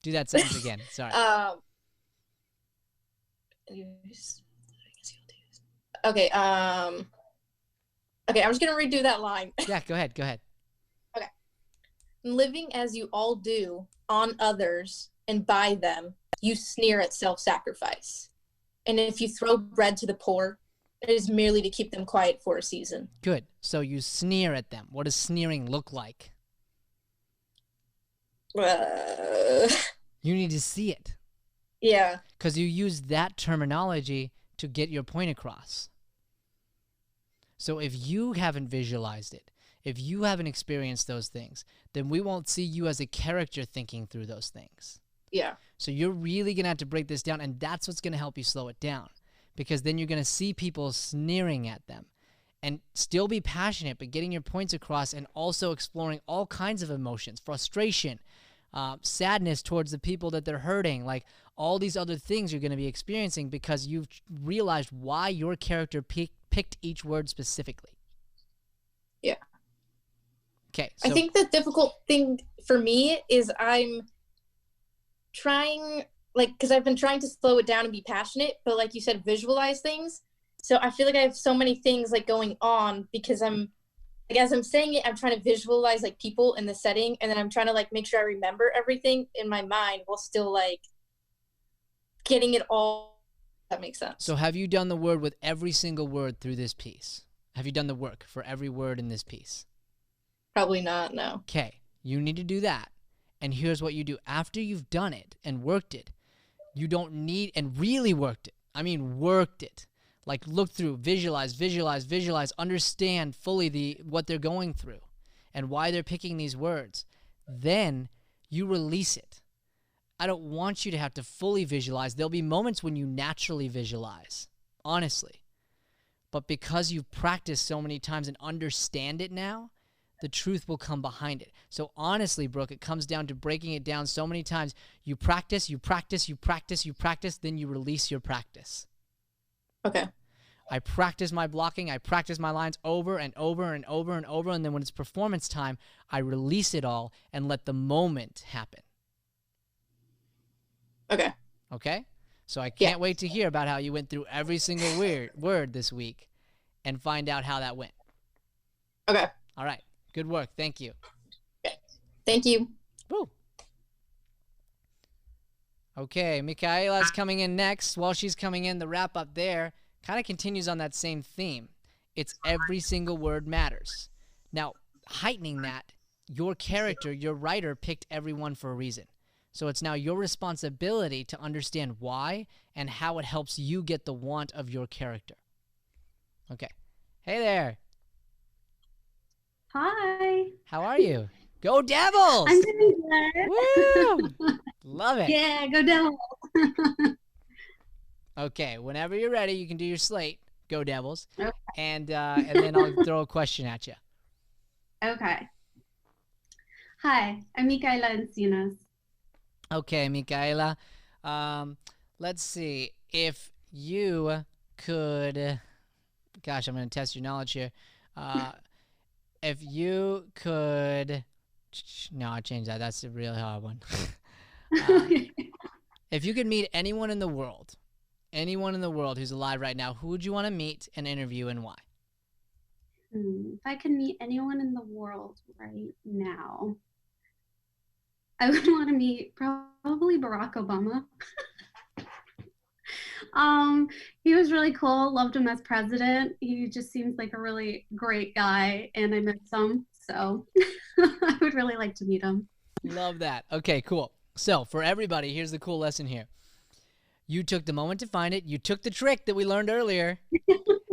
Do that sentence again. Sorry. Okay, I'm just gonna redo that line. Yeah, go ahead. Okay. Living as you all do on others and by them, you sneer at self-sacrifice. And if you throw bread to the poor, it is merely to keep them quiet for a season. Good. So you sneer at them. What does sneering look like? You need to see it. Yeah. Because you use that terminology to get your point across. So if you haven't visualized it, if you haven't experienced those things, then we won't see you as a character thinking through those things. Yeah. So you're really going to have to break this down, and that's what's going to help you slow it down. Because then you're going to see people sneering at them and still be passionate, but getting your points across and also exploring all kinds of emotions, frustration, sadness towards the people that they're hurting, like all these other things you're going to be experiencing because you've realized why your character picked each word specifically. Yeah. Okay. So I think the difficult thing for me is I'm trying, like, because I've been trying to slow it down and be passionate, but like you said, visualize things. So I feel like I have so many things like going on because I'm as I'm saying it, I'm trying to visualize like people in the setting, and then I'm trying to like make sure I remember everything in my mind while still like getting it all. If that makes sense. So have you done the word with every single word through this piece? Have you done the work for every word in this piece? Probably not, no. Okay, you need to do that. And here's what you do. After you've done it and worked it, you don't need, and really worked it. I mean, worked it. Like look through, visualize, understand fully what they're going through and why they're picking these words. Then you release it. I don't want you to have to fully visualize. There'll be moments when you naturally visualize, honestly. But because you've practiced so many times and understand it now, the truth will come behind it. So honestly, Brooke, it comes down to breaking it down so many times. You practice, then you release your practice. Okay. I practice my blocking, I practice my lines over and over, and then when it's performance time, I release it all and let the moment happen. Okay. Okay? So I can't wait to hear about how you went through every single word this week and find out how that went. Okay. All right. Good work. Thank you. Okay. Thank you. Woo. Okay, Michaela's coming in next. While she's coming in, the wrap up there kind of continues on that same theme. It's every single word matters. Now, heightening that, your character, your writer picked everyone for a reason. So it's now your responsibility to understand why and how it helps you get the want of your character. Okay. Hey there. Hi. How are you? Go Devils! I'm doing good. Woo! Love it. Yeah, go Devils. Okay, whenever you're ready, you can do your slate. Go Devils. Okay. And then I'll throw a question at you. Okay. Hi, I'm Michaela Encinas. Okay, Michaela. Let's see. If you could... Gosh, I'm going to test your knowledge here. If you could... No, I changed that. That's a really hard one. If you could meet anyone in the world who's alive right now, who would you want to meet and interview and why? If I could meet anyone in the world right now, I would want to meet probably Barack Obama. He was really cool. Loved him as president. He just seems like a really great guy, and I met some, so I would really like to meet him. Love that. Okay, cool. So for everybody, here's the cool lesson here. You took the moment to find it. You took the trick that we learned earlier,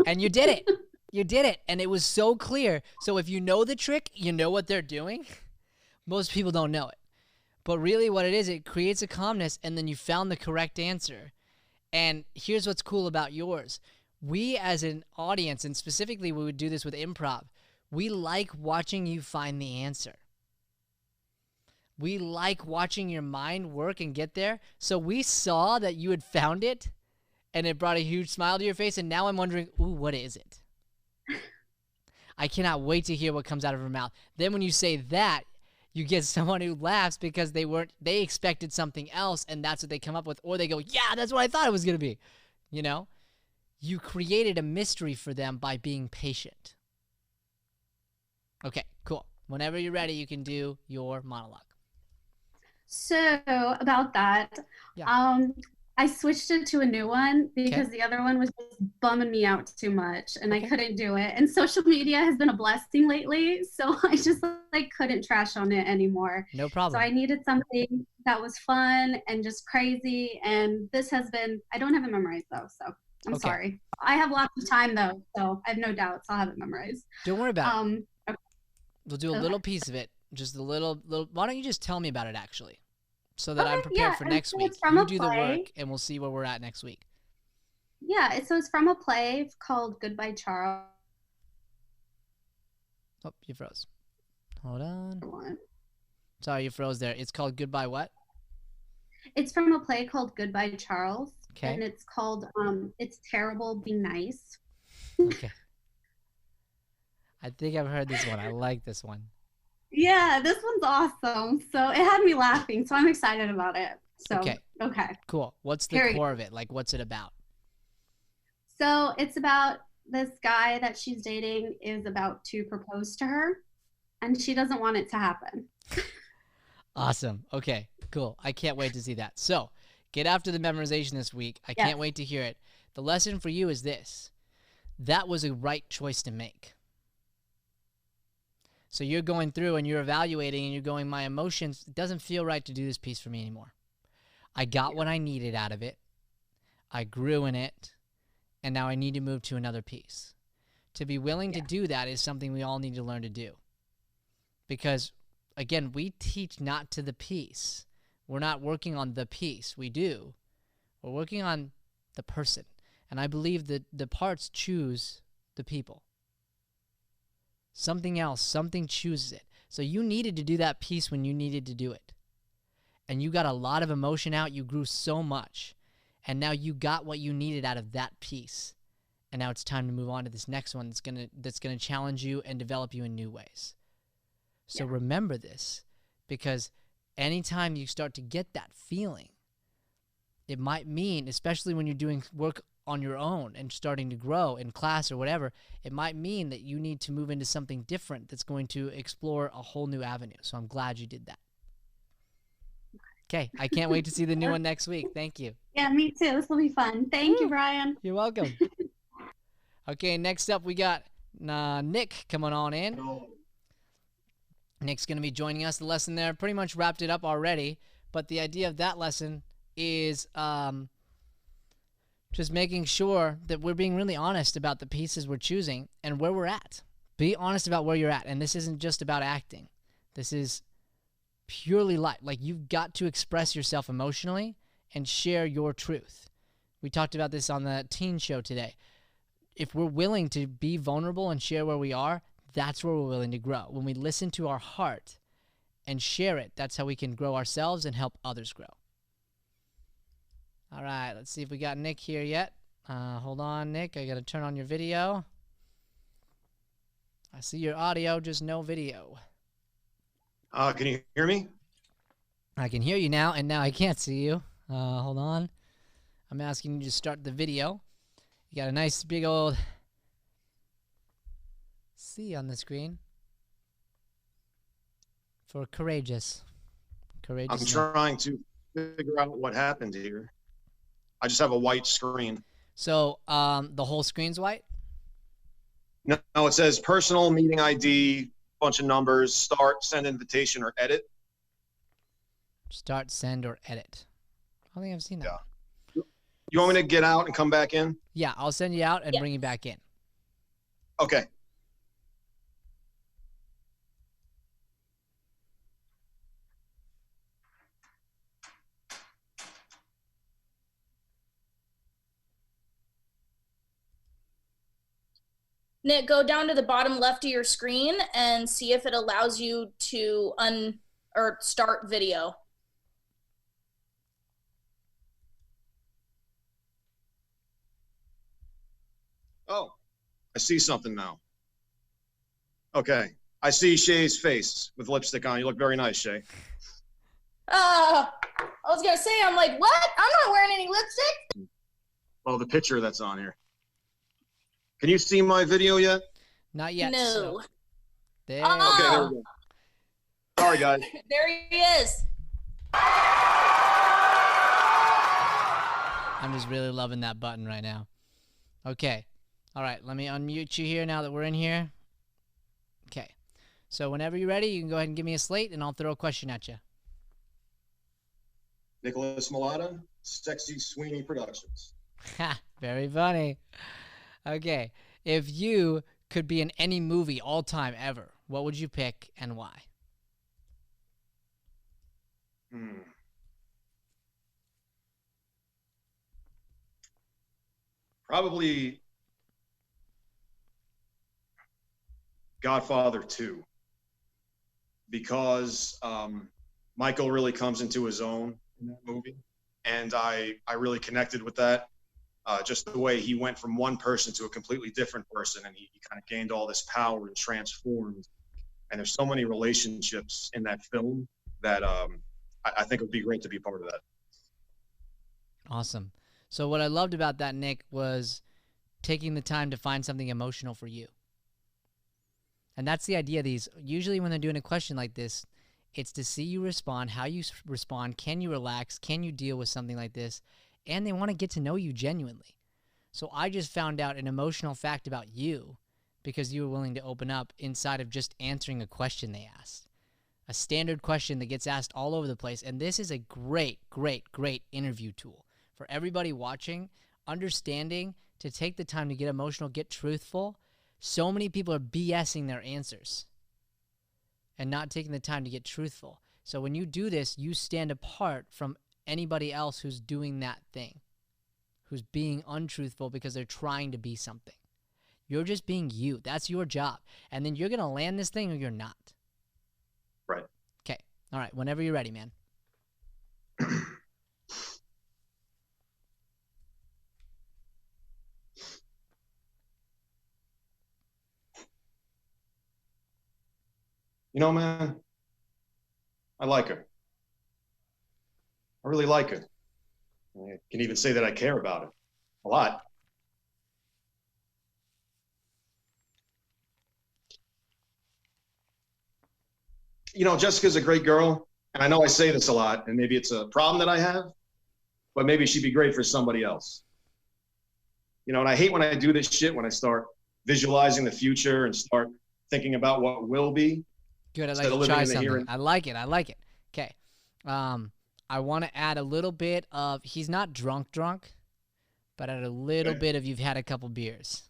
and you did it. You did it, and it was so clear. So if you know the trick, you know what they're doing. Most people don't know it. But really what it is, it creates a calmness, and then you found the correct answer. And here's what's cool about yours. We as an audience, and specifically we would do this with improv, we like watching you find the answer. We like watching your mind work and get there. So we saw that you had found it, and it brought a huge smile to your face, and now I'm wondering, ooh, what is it? I cannot wait to hear what comes out of her mouth. Then when you say that, you get someone who laughs because they expected something else, and that's what they come up with, or they go, yeah, that's what I thought it was going to be. You know? You created a mystery for them by being patient. Okay, cool. Whenever you're ready, you can do your monologue. So about that, Yeah. I switched it to a new one because the other one was just bumming me out too much, and I couldn't do it. And social media has been a blessing lately, so I just couldn't trash on it anymore. No problem. So I needed something that was fun and just crazy, and this has been, I don't have it memorized though, so I'm sorry. I have lots of time though, so I have no doubts I'll have it memorized. Don't worry about it. Okay. We'll do a little piece of it. Just a little. Why don't you just tell me about it, actually, so that I'm prepared for next week. You do the work, and we'll see where we're at next week. Yeah, so it's from a play called Goodbye, Charles. Oh, you froze. Hold on. Sorry, you froze there. It's called Goodbye what? It's from a play called Goodbye, Charles. Okay. And it's called It's Terrible, Be Nice. Okay. I think I've heard this one. I like this one. Yeah, this one's awesome. So it had me laughing, so I'm excited about it. So okay. Cool. What's the core of it? Like, what's it about? So it's about this guy that she's dating is about to propose to her, and she doesn't want it to happen. Awesome. Okay, cool. I can't wait to see that. So get after the memorization this week. I can't wait to hear it. The lesson for you is this. That was a right choice to make. So you're going through and you're evaluating and you're going, my emotions, it doesn't feel right to do this piece for me anymore. I got what I needed out of it. I grew in it. And now I need to move to another piece. To be willing to do that is something we all need to learn to do. Because, again, we teach not to the piece. We're not working on the piece. We do. We're working on the person. And I believe that the parts choose the people. Something else, something chooses it. So you needed to do that piece when you needed to do it. And you got a lot of emotion out. You grew so much. And now you got what you needed out of that piece. And now it's time to move on to this next one that's gonna challenge you and develop you in new ways. So remember this, because anytime you start to get that feeling, it might mean, especially when you're doing work on your own and starting to grow in class or whatever, it might mean that you need to move into something different that's going to explore a whole new avenue. So I'm glad you did that. Okay, I can't wait to see the new one next week. Thank you. Yeah, me too. This will be fun. Thank you, Brian. You're welcome. Okay, next up we got Nick coming on in. Nick's going to be joining us. The lesson there pretty much wrapped it up already, but the idea of that lesson is just making sure that we're being really honest about the pieces we're choosing and where we're at. Be honest about where you're at, and this isn't just about acting. This is purely life. Like, you've got to express yourself emotionally and share your truth. We talked about this on the teen show today. If we're willing to be vulnerable and share where we are, that's where we're willing to grow. When we listen to our heart and share it, that's how we can grow ourselves and help others grow. All right, let's see if we got Nick here yet. Hold on, Nick. I got to turn on your video. I see your audio, just no video. Can you hear me? I can hear you now, and now I can't see you. Hold on. I'm asking you to start the video. You got a nice big old C on the screen for courageous. Courageous. I'm trying to figure out what happened here. I just have a white screen. So the whole screen's white? No, it says personal meeting ID, bunch of numbers, start, send invitation, or edit. Start, send, or edit. I don't think I've seen that. Yeah. You want me to get out and come back in? Yeah, I'll send you out and bring you back in. Okay. Nick, go down to the bottom left of your screen and see if it allows you to start video. Oh, I see something now. Okay. I see Shay's face with lipstick on. You look very nice, Shay. I was going to say, I'm like, what? I'm not wearing any lipstick. Well, the picture that's on here. Can you see my video yet? Not yet. No. So. There. Okay, there we go. Sorry, guys. There he is. I'm just really loving that button right now. Okay. All right, let me unmute you here now that we're in here. Okay. So whenever you're ready, you can go ahead and give me a slate, and I'll throw a question at you. Nicholas Malata, Sexy Sweeney Productions. Ha, very funny. Okay. If you could be in any movie all time ever, what would you pick and why? Probably Godfather 2, because Michael really comes into his own in that movie, and I really connected with that. Just the way he went from one person to a completely different person, and he kind of gained all this power and transformed. And there's so many relationships in that film that I think it would be great to be part of that. Awesome. So what I loved about that, Nick, was taking the time to find something emotional for you. And that's the idea of these. Usually when they're doing a question like this, it's to see you respond, how you respond, can you relax, can you deal with something like this, and they want to get to know you genuinely. So I just found out an emotional fact about you because you were willing to open up inside of just answering a question they asked. A standard question that gets asked all over the place. And this is a great, great, great interview tool for everybody watching, understanding to take the time to get emotional, get truthful. So many people are BSing their answers and not taking the time to get truthful. So when you do this, you stand apart from anybody else who's doing that thing, who's being untruthful because they're trying to be something. You're just being you. That's your job. And then you're going to land this thing or you're not. Right. Okay. All right. Whenever you're ready, man. You know, man, I like her. I really like her. I can even say that I care about her a lot. You know, Jessica's a great girl, and I know I say this a lot, and maybe it's a problem that I have, but maybe she'd be great for somebody else. You know, and I hate when I do this shit, when I start visualizing the future and start thinking about what will be. Good. I'd like to try something. I like it. I like it. Okay. I want to add a little bit of, he's not drunk, but add a little bit of you've had a couple beers.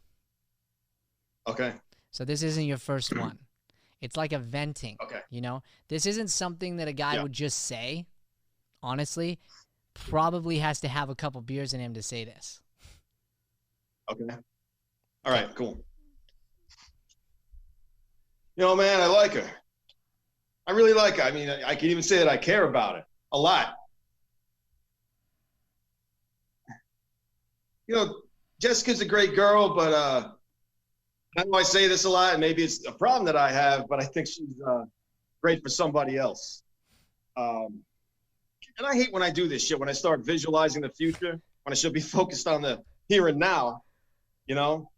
Okay. So this isn't your first one. It's like a venting. Okay. You know, this isn't something that a guy would just say. Honestly, probably has to have a couple beers in him to say this. Okay. All right, cool. You know, man, I like her. I really like her. I mean, I can even say that I care about her a lot. You know, Jessica's a great girl, but I know I say this a lot, and maybe it's a problem that I have, but I think she's great for somebody else. And I hate when I do this shit, when I start visualizing the future, when I should be focused on the here and now, you know?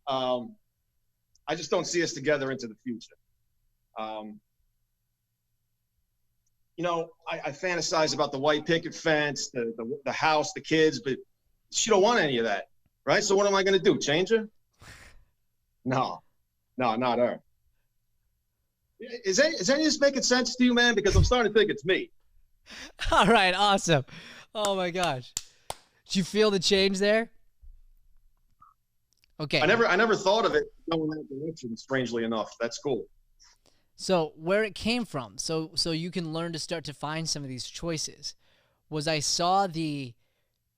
I just don't see us together into the future. You know, I fantasize about the white picket fence, the house, the kids, but she don't want any of that, right? So what am I going to do, change her? No, not her. Is any of this making sense to you, man? Because I'm starting to think it's me. All right, awesome. Oh my gosh. Did you feel the change there? Okay. I never thought of it going that direction, strangely enough. That's cool. So where it came from, so you can learn to start to find some of these choices, was I saw the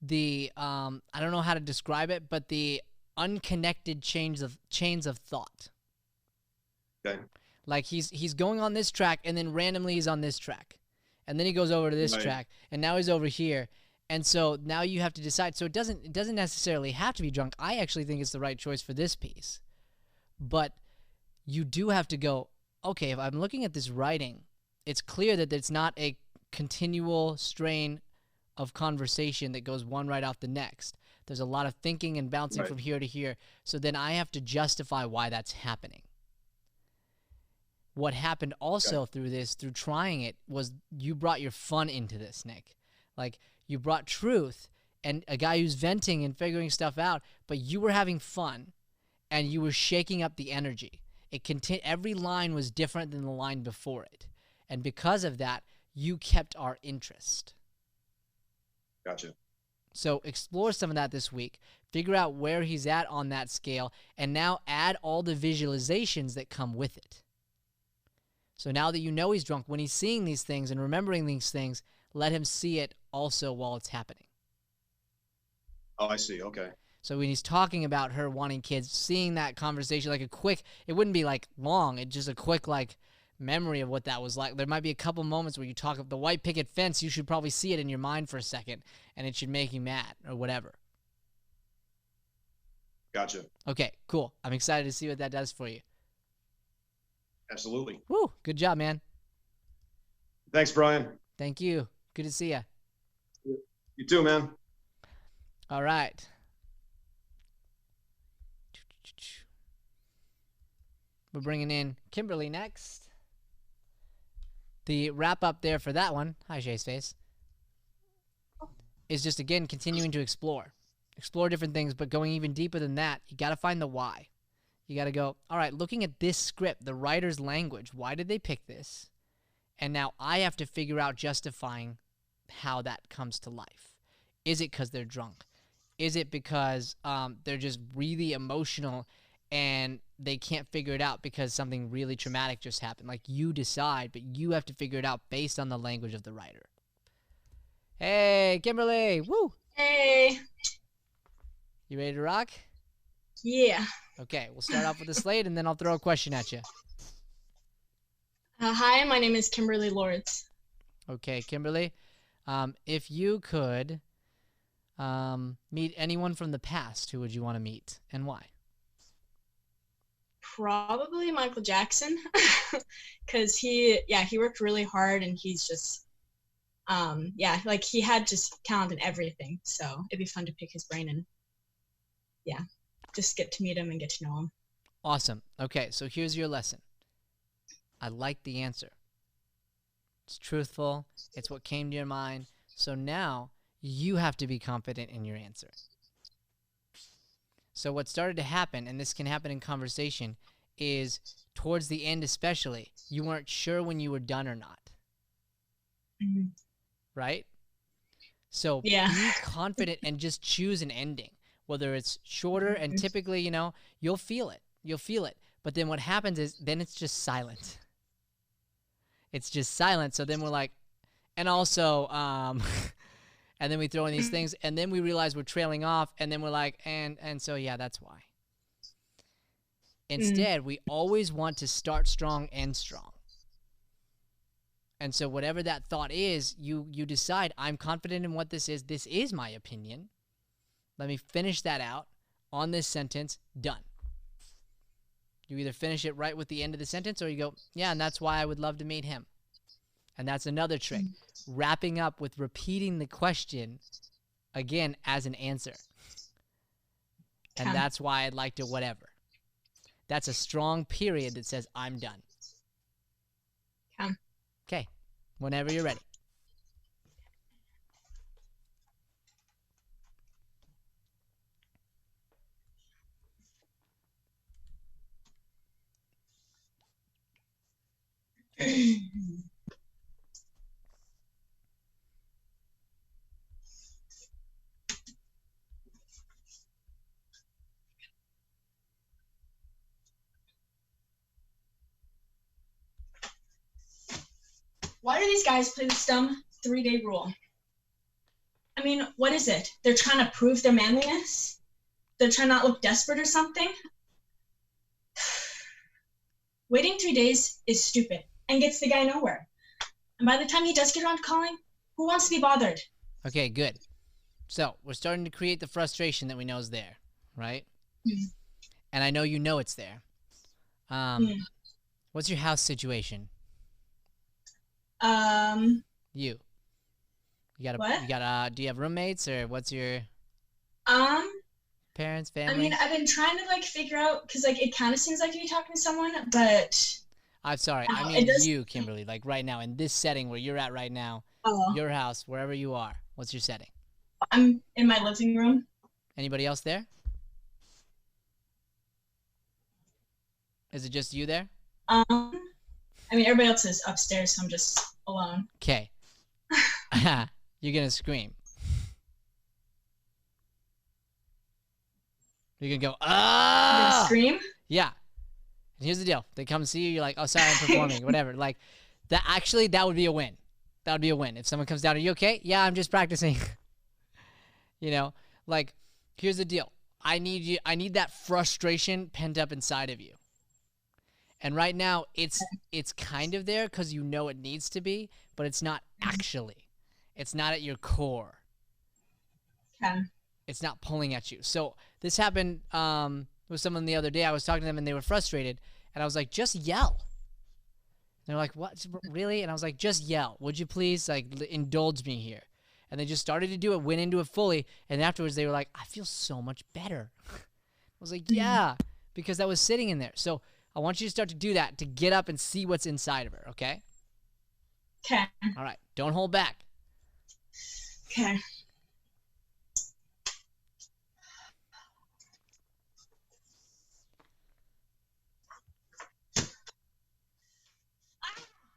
I don't know how to describe it, but the unconnected chains of thought. Okay. Like he's going on this track and then randomly he's on this track. And then he goes over to this track and now he's over here. And so now you have to decide. So it doesn't necessarily have to be drunk. I actually think it's the right choice for this piece. But you do have to go, okay, if I'm looking at this writing, it's clear that it's not a continual strain of conversation that goes one right off the next. There's a lot of thinking and bouncing from here to here. So then I have to justify why that's happening. What happened also through trying it, was you brought your fun into this, Nick. Like, you brought truth and a guy who's venting and figuring stuff out, but you were having fun and you were shaking up the energy. Every line was different than the line before it. And because of that, you kept our interest. Gotcha. So explore some of that this week. Figure out where he's at on that scale, and now add all the visualizations that come with it. So now that you know he's drunk, when he's seeing these things and remembering these things, let him see it also while it's happening. Oh, I see. Okay. So when he's talking about her wanting kids, seeing that conversation, like a quick, it wouldn't be like long, it's just a quick like memory of what that was like. There might be a couple moments where you talk of the white picket fence, you should probably see it in your mind for a second, and it should make you mad or whatever. Gotcha. Okay, cool. I'm excited to see what that does for you. Absolutely. Woo, good job, man. Thanks, Brian. Thank you. Good to see you. You too, man. All right. We're bringing in Kimberly next. The wrap up there for that one, hi Shay's face, is just, again, continuing to explore different things, but going even deeper than that. You got to find the why. You got to go, all right, looking at this script, the writer's language, why did they pick this? And now I have to figure out justifying how that comes to life. Is it because they're drunk? Is it because they're just really emotional and they can't figure it out because something really traumatic just happened? Like, you decide, but you have to figure it out based on the language of the writer. Hey, Kimberly. Woo. Hey. You ready to rock? Yeah. Okay, we'll start off with the slate, and then I'll throw a question at you. Hi, my name is Kimberly Lords. Okay, Kimberly, if you could meet anyone from the past, who would you want to meet, and why? Probably Michael Jackson, because he worked really hard, and he's just, like, he had just talent in everything, so it'd be fun to pick his brain and, just get to meet him and get to know him. Awesome. Okay, so here's your lesson. I like the answer. It's truthful. It's what came to your mind. So now you have to be confident in your answer. So what started to happen, and this can happen in conversation, is towards the end especially, you weren't sure when you were done or not. Mm-hmm. Right? So be confident and just choose an ending, whether it's shorter, and typically, you'll feel it. You'll feel it. But then what happens is then it's just silent. It's just silent. So then we're like, and also, and then we throw in these things, and then we realize we're trailing off, and then we're like, and so, yeah, that's why. Instead, we always want to start strong, end strong. And so whatever that thought is, you decide, I'm confident in what this is. This is my opinion. Let me finish that out on this sentence. Done. You either finish it right with the end of the sentence, or you go, yeah, and that's why I would love to meet him. And that's another trick. Wrapping up with repeating the question again as an answer. And that's why I'd like to whatever. That's a strong period that says, I'm done. Okay. Whenever you're ready. Why do these guys play this dumb 3-day rule? I mean, what is it? They're trying to prove their manliness? They're trying to not look desperate or something? Waiting 3 days is stupid and gets the guy nowhere. And by the time he does get around to calling, who wants to be bothered? Okay, good. So we're starting to create the frustration that we know is there, right? And I know you know it's there. What's your house situation? You got do you have roommates, or what's your parents, family? I mean, I've been trying to figure out, because it kind of seems like you're talking to someone, but I'm sorry, I mean you, Kimberly, right now in this setting where you're at right now, your house, wherever you are, what's your setting? I'm in my living room. Anybody else there? Is it just you there? I mean, everybody else is upstairs, so I'm just alone. Okay. You're gonna scream. You're gonna go, ah! You're gonna scream? Yeah. And here's the deal. They come see you, you're like, oh, sorry, I'm performing, whatever. That would be a win. That would be a win. If someone comes down, are you okay? Yeah, I'm just practicing. Here's the deal. I need that frustration pent up inside of you. And right now, it's kind of there because you know it needs to be, but it's not actually. It's not at your core. Okay. It's not pulling at you. So this happened with someone the other day. I was talking to them, and they were frustrated. And I was like, just yell. And they're like, what? Really? And I was like, just yell. Would you please, indulge me here? And they just started to do it, went into it fully. And afterwards, they were like, I feel so much better. I was like, yeah, because that was sitting in there. So I want you to start to do that, to get up and see what's inside of her, okay? Okay. All right. Don't hold back. Okay.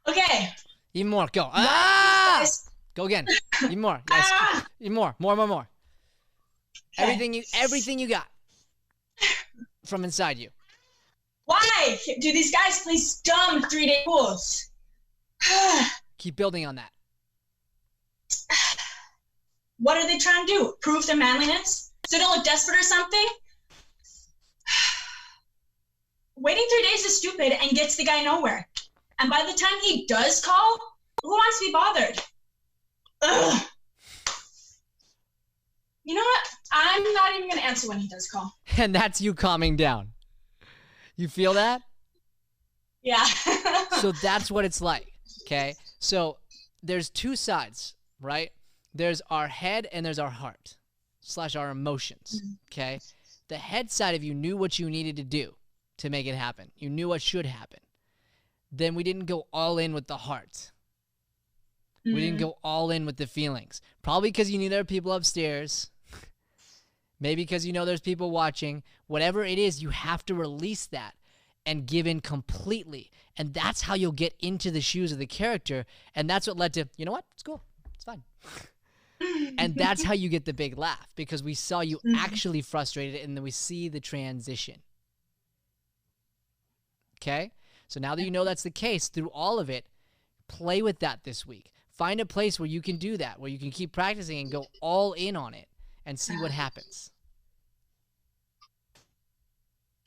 Okay. Even more. Go. Guys. Go again. Even more. Yes. Even more. More. Okay. Everything you got from inside you. Why do these guys play dumb 3-day pools? Keep building on that. What are they trying to do? Prove their manliness? So they don't look desperate or something? Waiting 3 days is stupid and gets the guy nowhere. And by the time he does call, who wants to be bothered? Ugh. You know what? I'm not even going to answer when he does call. And that's you calming down. You feel that? Yeah. So that's what it's like, okay? So there's two sides, right? There's our head and there's our heart / our emotions, okay? The head side of you knew what you needed to do to make it happen. You knew what should happen. Then we didn't go all in with the heart. We didn't go all in with the feelings. Probably because you knew there were people upstairs. Maybe because you know there's people watching. Whatever it is, you have to release that and give in completely. And that's how you'll get into the shoes of the character. And that's what led to, you know what? It's cool. It's fine. And that's how you get the big laugh, because we saw you actually frustrated and then we see the transition. Okay? So now that you know that's the case, through all of it, play with that this week. Find a place where you can do that, where you can keep practicing and go all in on it and see what happens.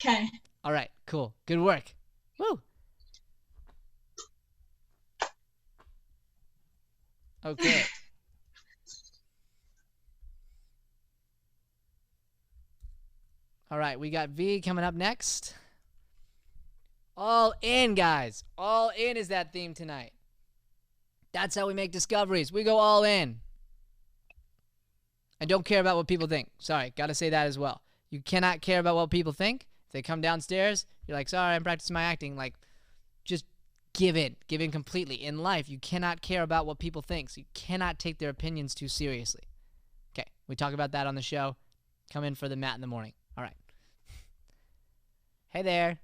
Okay. All right, cool. Good work. Woo. Okay. All right, we got V coming up next. All in, guys. All in is that theme tonight. That's how we make discoveries. We go all in. And don't care about what people think. Sorry, got to say that as well. You cannot care about what people think. If they come downstairs, you're like, sorry, I'm practicing my acting. Like, just give in. Give in completely. In life, you cannot care about what people think. So you cannot take their opinions too seriously. Okay, we talk about that on the show. Come in for the Matt in the morning. All right. Hey there.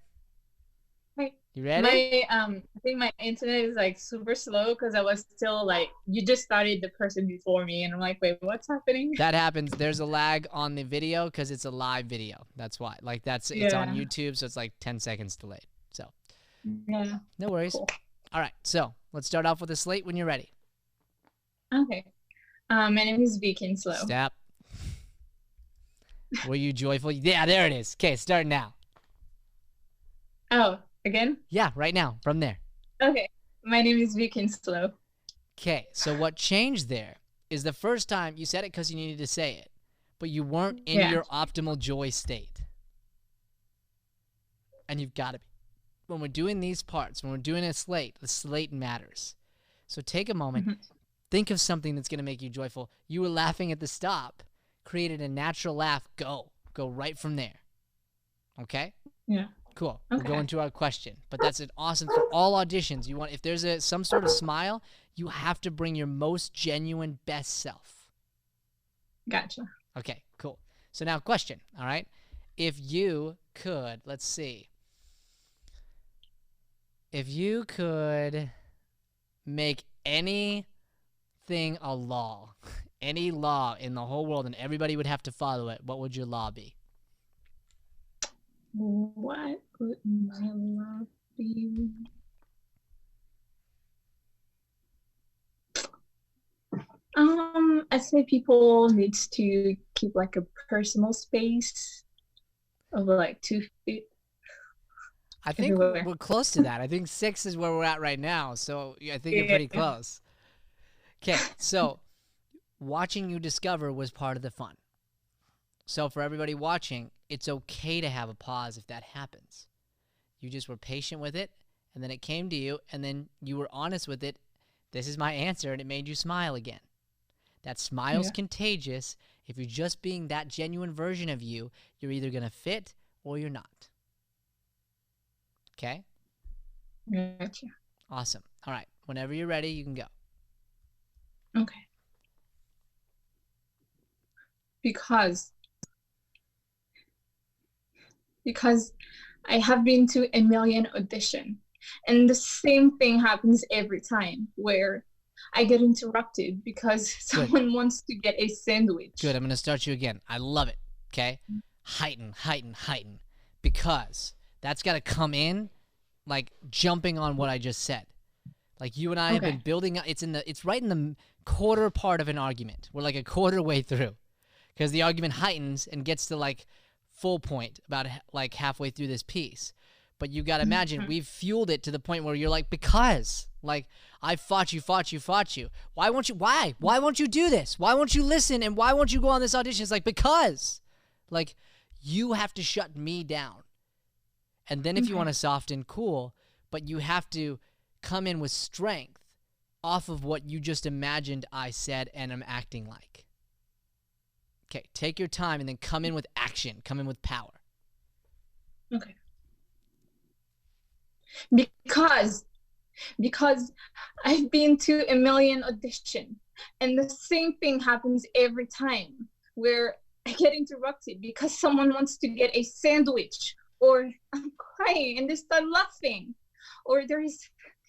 Hi. You ready? I think my internet is like super slow because I was still like, you just started the person before me, and I'm like, wait, what's happening? That happens. There's a lag on the video because it's a live video. That's why. Like it's on YouTube, so it's like 10 seconds delayed. So yeah, no worries. Cool. All right, so let's start off with a slate when you're ready. Okay. My name is V Kinslow. Step. Were you joyful? Yeah, there it is. Okay, start now. Oh, again? Yeah, right now, from there. Okay. My name is V Kinslow. Okay, so what changed there is the first time you said it because you needed to say it, but you weren't in your optimal joy state. And you've got to be. When we're doing these parts, when we're doing a slate, the slate matters. So take a moment, think of something that's going to make you joyful. You were laughing at the stop, created a natural laugh. Go right from there. Okay? Yeah. Cool. Okay. We'll go into our question. But that's an awesome for all auditions. You want, if there's some sort of smile, you have to bring your most genuine best self. Gotcha. Okay, cool. So now question, all right? If you could, let's see. If you could make anything a law, any law in the whole world and everybody would have to follow it, what would your law be? What would my law be? I'd say people needs to keep like a personal space of like 2 feet. I think we're close to that. I think 6 is where we're at right now, so I think you're pretty close. Okay, so watching you discover was part of the fun. So for everybody watching, it's okay to have a pause if that happens. You just were patient with it, and then it came to you, and then you were honest with it. This is my answer, and it made you smile again. That smile's contagious. If you're just being that genuine version of you, you're either going to fit or you're not. Okay? Gotcha. Awesome. All right. Whenever you're ready, you can go. Okay. Because I have been to a million audition, and the same thing happens every time where I get interrupted because someone wants to get a sandwich. Good. I'm going to start you again. I love it. Okay? Heighten, heighten, heighten. Because that's got to come in like jumping on what I just said. Like you and I have been building up. It's right in the quarter part of an argument. We're like a quarter way through because the argument heightens and gets to like full point about like halfway through this piece. But you got to imagine we've fueled it to the point where you're like, because like I fought you. Why won't you do this? Why won't you listen? And why won't you go on this audition? It's like, because like you have to shut me down. And then if you want to soften, cool, but you have to come in with strength off of what you just imagined I said and am acting like. Okay, take your time and then come in with action. Come in with power. Okay. Because I've been to a million audition, and the same thing happens every time where I get interrupted because someone wants to get a sandwich, or I'm crying and they start laughing, or there's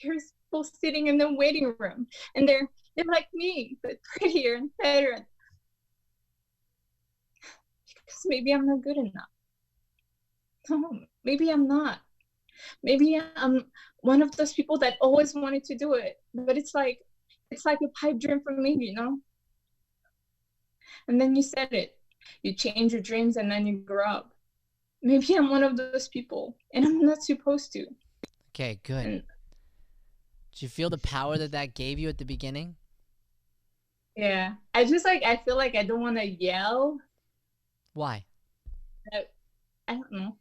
people sitting in the waiting room and they're like me but prettier and better because maybe I'm not good enough. No, maybe I'm not. Maybe I'm one of those people that always wanted to do it, but it's like a pipe dream for me, you know? And then you said it. You change your dreams and then you grow up. Maybe I'm one of those people, and I'm not supposed to. Okay, good. Did you feel the power that gave you at the beginning? Yeah. I feel like I don't want to yell. Why? I don't know.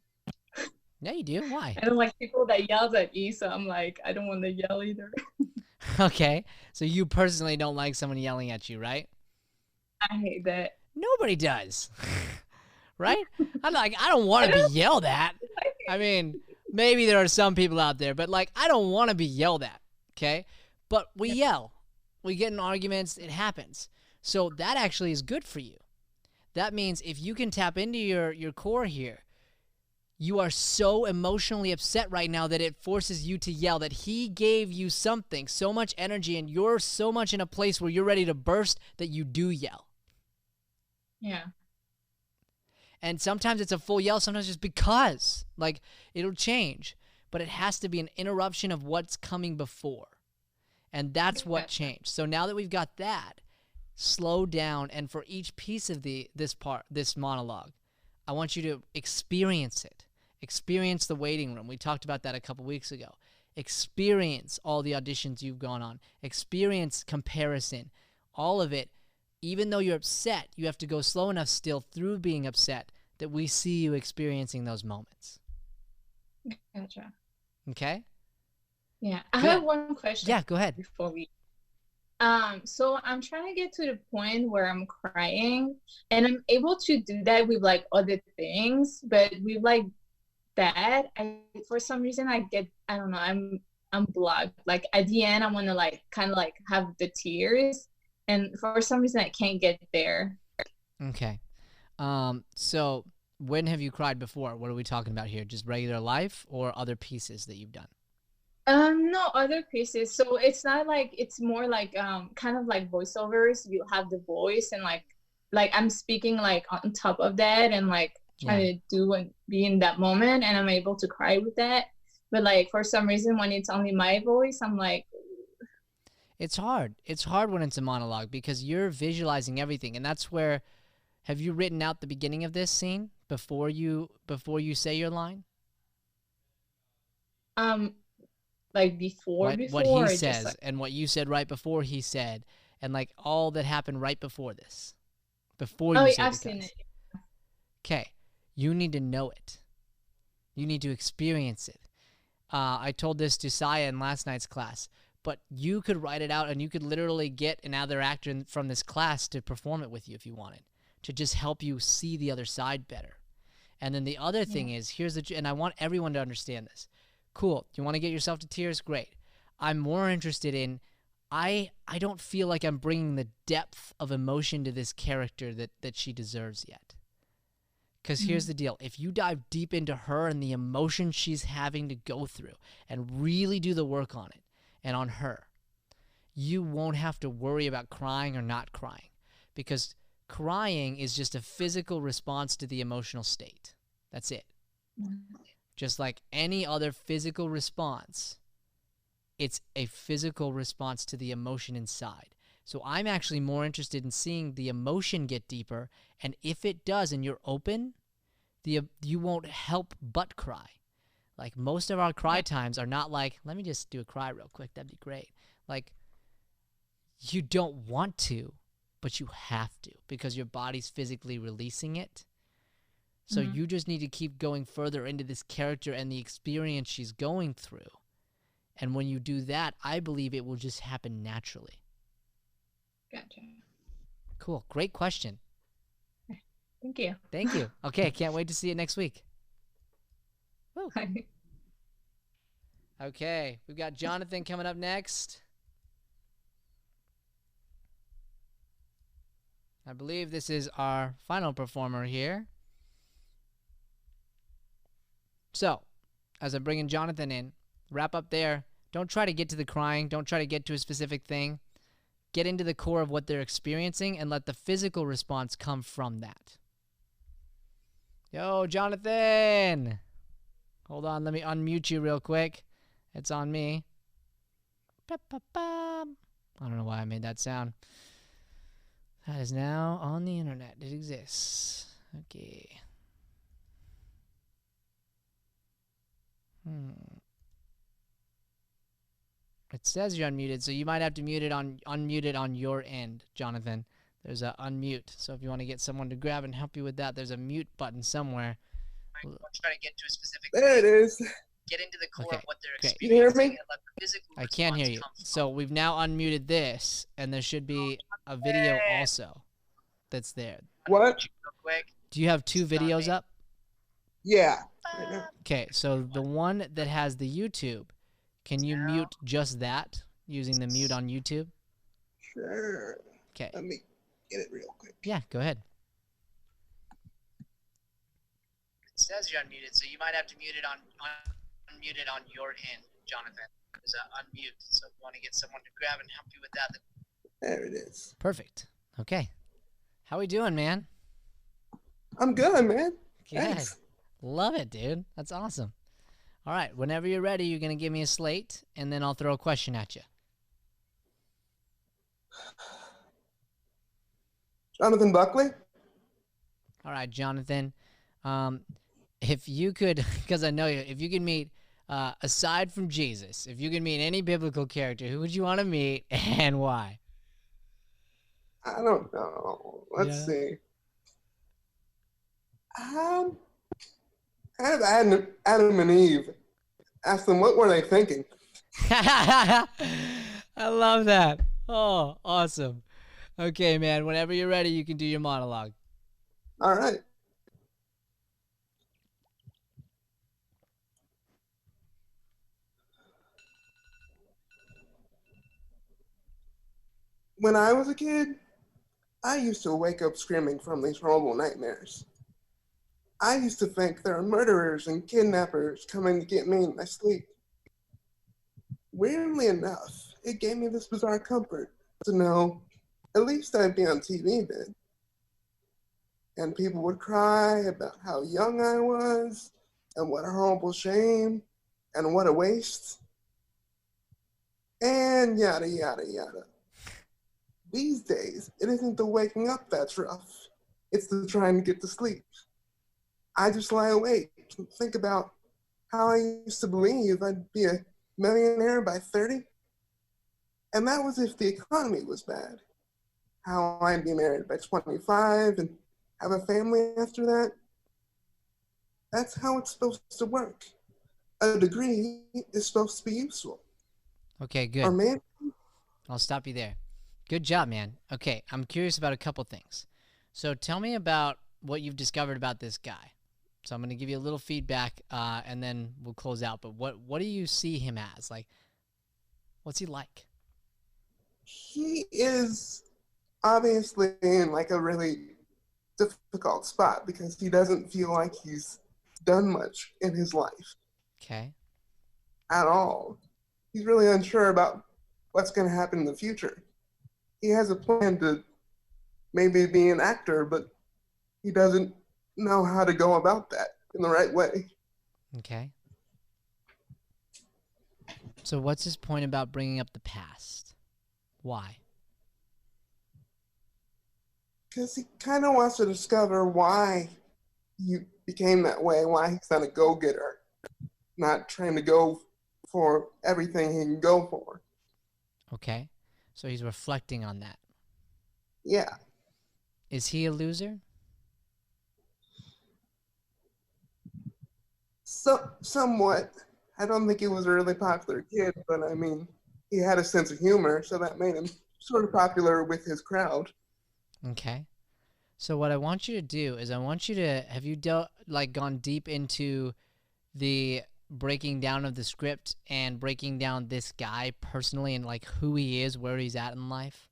Yeah, you do. Why? I don't like people that yells at me, so I'm like, I don't want to yell either. Okay. So you personally don't like someone yelling at you, right? I hate that. Nobody does. Right? I'm like, I don't want to be yelled at. I mean, maybe there are some people out there, but like, I don't want to be yelled at. Okay? But we yell. We get in arguments. It happens. So that actually is good for you. That means if you can tap into your core here, you are so emotionally upset right now that it forces you to yell, that he gave you something, so much energy, and you're so much in a place where you're ready to burst that you do yell. Yeah. And sometimes it's a full yell, sometimes just because. Like, it'll change. But it has to be an interruption of what's coming before. And that's what changed. So now that we've got that, slow down. And for each piece of this monologue, I want you to experience it. Experience the waiting room. We talked about that a couple weeks ago. Experience all the auditions you've gone on. Experience comparison. All of it. Even though you're upset, you have to go slow enough still through being upset that we see you experiencing those moments. Gotcha. Okay? Yeah. I have one question. Yeah, go ahead. Before we so I'm trying to get to the point where I'm crying, and I'm able to do that with like other things, but with like that, for some reason I don't know, I'm blocked. Like at the end I want to like kind of like have the tears, and for some reason I can't get there. Okay. So when have you cried before? What are we talking about here? Just regular life or other pieces that you've done? No, other pieces. So it's not like, it's more like kind of like voiceovers. You have the voice and like I'm speaking like on top of that and like trying to do and be in that moment, and I'm able to cry with that. But like for some reason when it's only my voice, I'm like, it's hard. It's hard when it's a monologue because you're visualizing everything, and that's where. Have you written out the beginning of this scene before you say your line? Like before what he says like... and what you said right before he said, and like all that happened right before this, before you said I've seen it. Okay, you need to know it. You need to experience it. I told this to Saya in last night's class, but you could write it out, and you could literally get another actor from this class to perform it with you if you wanted, to just help you see the other side better. And then the other thing is, and I want everyone to understand this, Cool. You want to get yourself to tears? Great. I'm more interested in I don't feel like I'm bringing the depth of emotion to this character that she deserves yet. Because here's the deal. If you dive deep into her and the emotion she's having to go through and really do the work on it and on her, you won't have to worry about crying or not crying. Because crying is just a physical response to the emotional state. That's it. Just like any other physical response, it's a physical response to the emotion inside. So I'm actually more interested in seeing the emotion get deeper, and if it does and you're open, you won't help but cry. Like most of our cry times are not like, let me just do a cry real quick, that'd be great. Like you don't want to, but you have to because your body's physically releasing it. So you just need to keep going further into this character and the experience she's going through. And when you do that, I believe it will just happen naturally. Gotcha. Cool. Great question. Thank you. Thank you. Okay, I can't wait to see it next week. Woo. Okay, we've got Jonathan coming up next. I believe this is our final performer here. So, as I'm bringing Jonathan in, wrap up there. Don't try to get to the crying. Don't try to get to a specific thing. Get into the core of what they're experiencing and let the physical response come from that. Yo, Jonathan! Hold on, let me unmute you real quick. It's on me. I don't know why I made that sound. That is now on the internet. It exists. Okay. It says you're unmuted, so you might have to unmute it on your end, Jonathan. There's a unmute. So if you want to get someone to grab and help you with that, there's a mute button somewhere. Don't try to get to a specific. There it is. Get into the core of what they're Great. You hear experiencing me? and let the physical I can't hear response you. come from So we've now unmuted this, and there should be a video also that's there. What? real quick. Do you have two videos up? Yeah. Okay, so the one that has the YouTube, can you mute just that using the mute on YouTube? Sure. Okay. Let me get it real quick. Yeah, go ahead. It says you're unmuted, so you might have to mute it unmute it on your end, Jonathan. There's an unmute, so if you want to get someone to grab and help you with that, There it is. Perfect. Okay. How we doing, man? I'm good, man. Good. Thanks. Love it, dude. That's awesome. All right, whenever you're ready, you're going to give me a slate, and then I'll throw a question at you. Jonathan Buckley? All right, Jonathan. If you could, because I know you, if you could meet, aside from Jesus, if you could meet any biblical character, who would you want to meet and why? I don't know. Let's see. Kind of Adam and Eve. Ask them, what were they thinking? I love that. Oh, awesome. Okay, man. Whenever you're ready, you can do your monologue. All right. When I was a kid, I used to wake up screaming from these horrible nightmares. I used to think there are murderers and kidnappers coming to get me in my sleep. Weirdly enough, it gave me this bizarre comfort to know at least I'd be on TV then. And people would cry about how young I was and what a horrible shame and what a waste. And yada, yada, yada. These days, it isn't the waking up that's rough. It's the trying to get to sleep. I just lie awake and think about how I used to believe I'd be a millionaire by 30. And that was if the economy was bad. How I'd be married by 25 and have a family after that. That's how it's supposed to work. A degree is supposed to be useful. Okay, good. Or maybe I'll stop you there. Good job, man. Okay, I'm curious about a couple things. So tell me about what you've discovered about this guy. So I'm going to give you a little feedback, and then we'll close out. But what do you see him as? Like, what's he like? He is obviously in like a really difficult spot because he doesn't feel like he's done much in his life Okay. at all. He's really unsure about what's going to happen in the future. He has a plan to maybe be an actor, but he doesn't know how to go about that in the right way. Okay. So what's his point about bringing up the past? Why? Because he kind of wants to discover why he became that way, why he's not a go-getter, not trying to go for everything he can go for. Okay. So he's reflecting on that. Yeah. Is he a loser? So, somewhat. I don't think he was a really popular kid, but I mean, he had a sense of humor, so that made him sort of popular with his crowd. Okay. So what I want you to do is I want you to, have you gone deep into the breaking down of the script and breaking down this guy personally and like who he is, where he's at in life?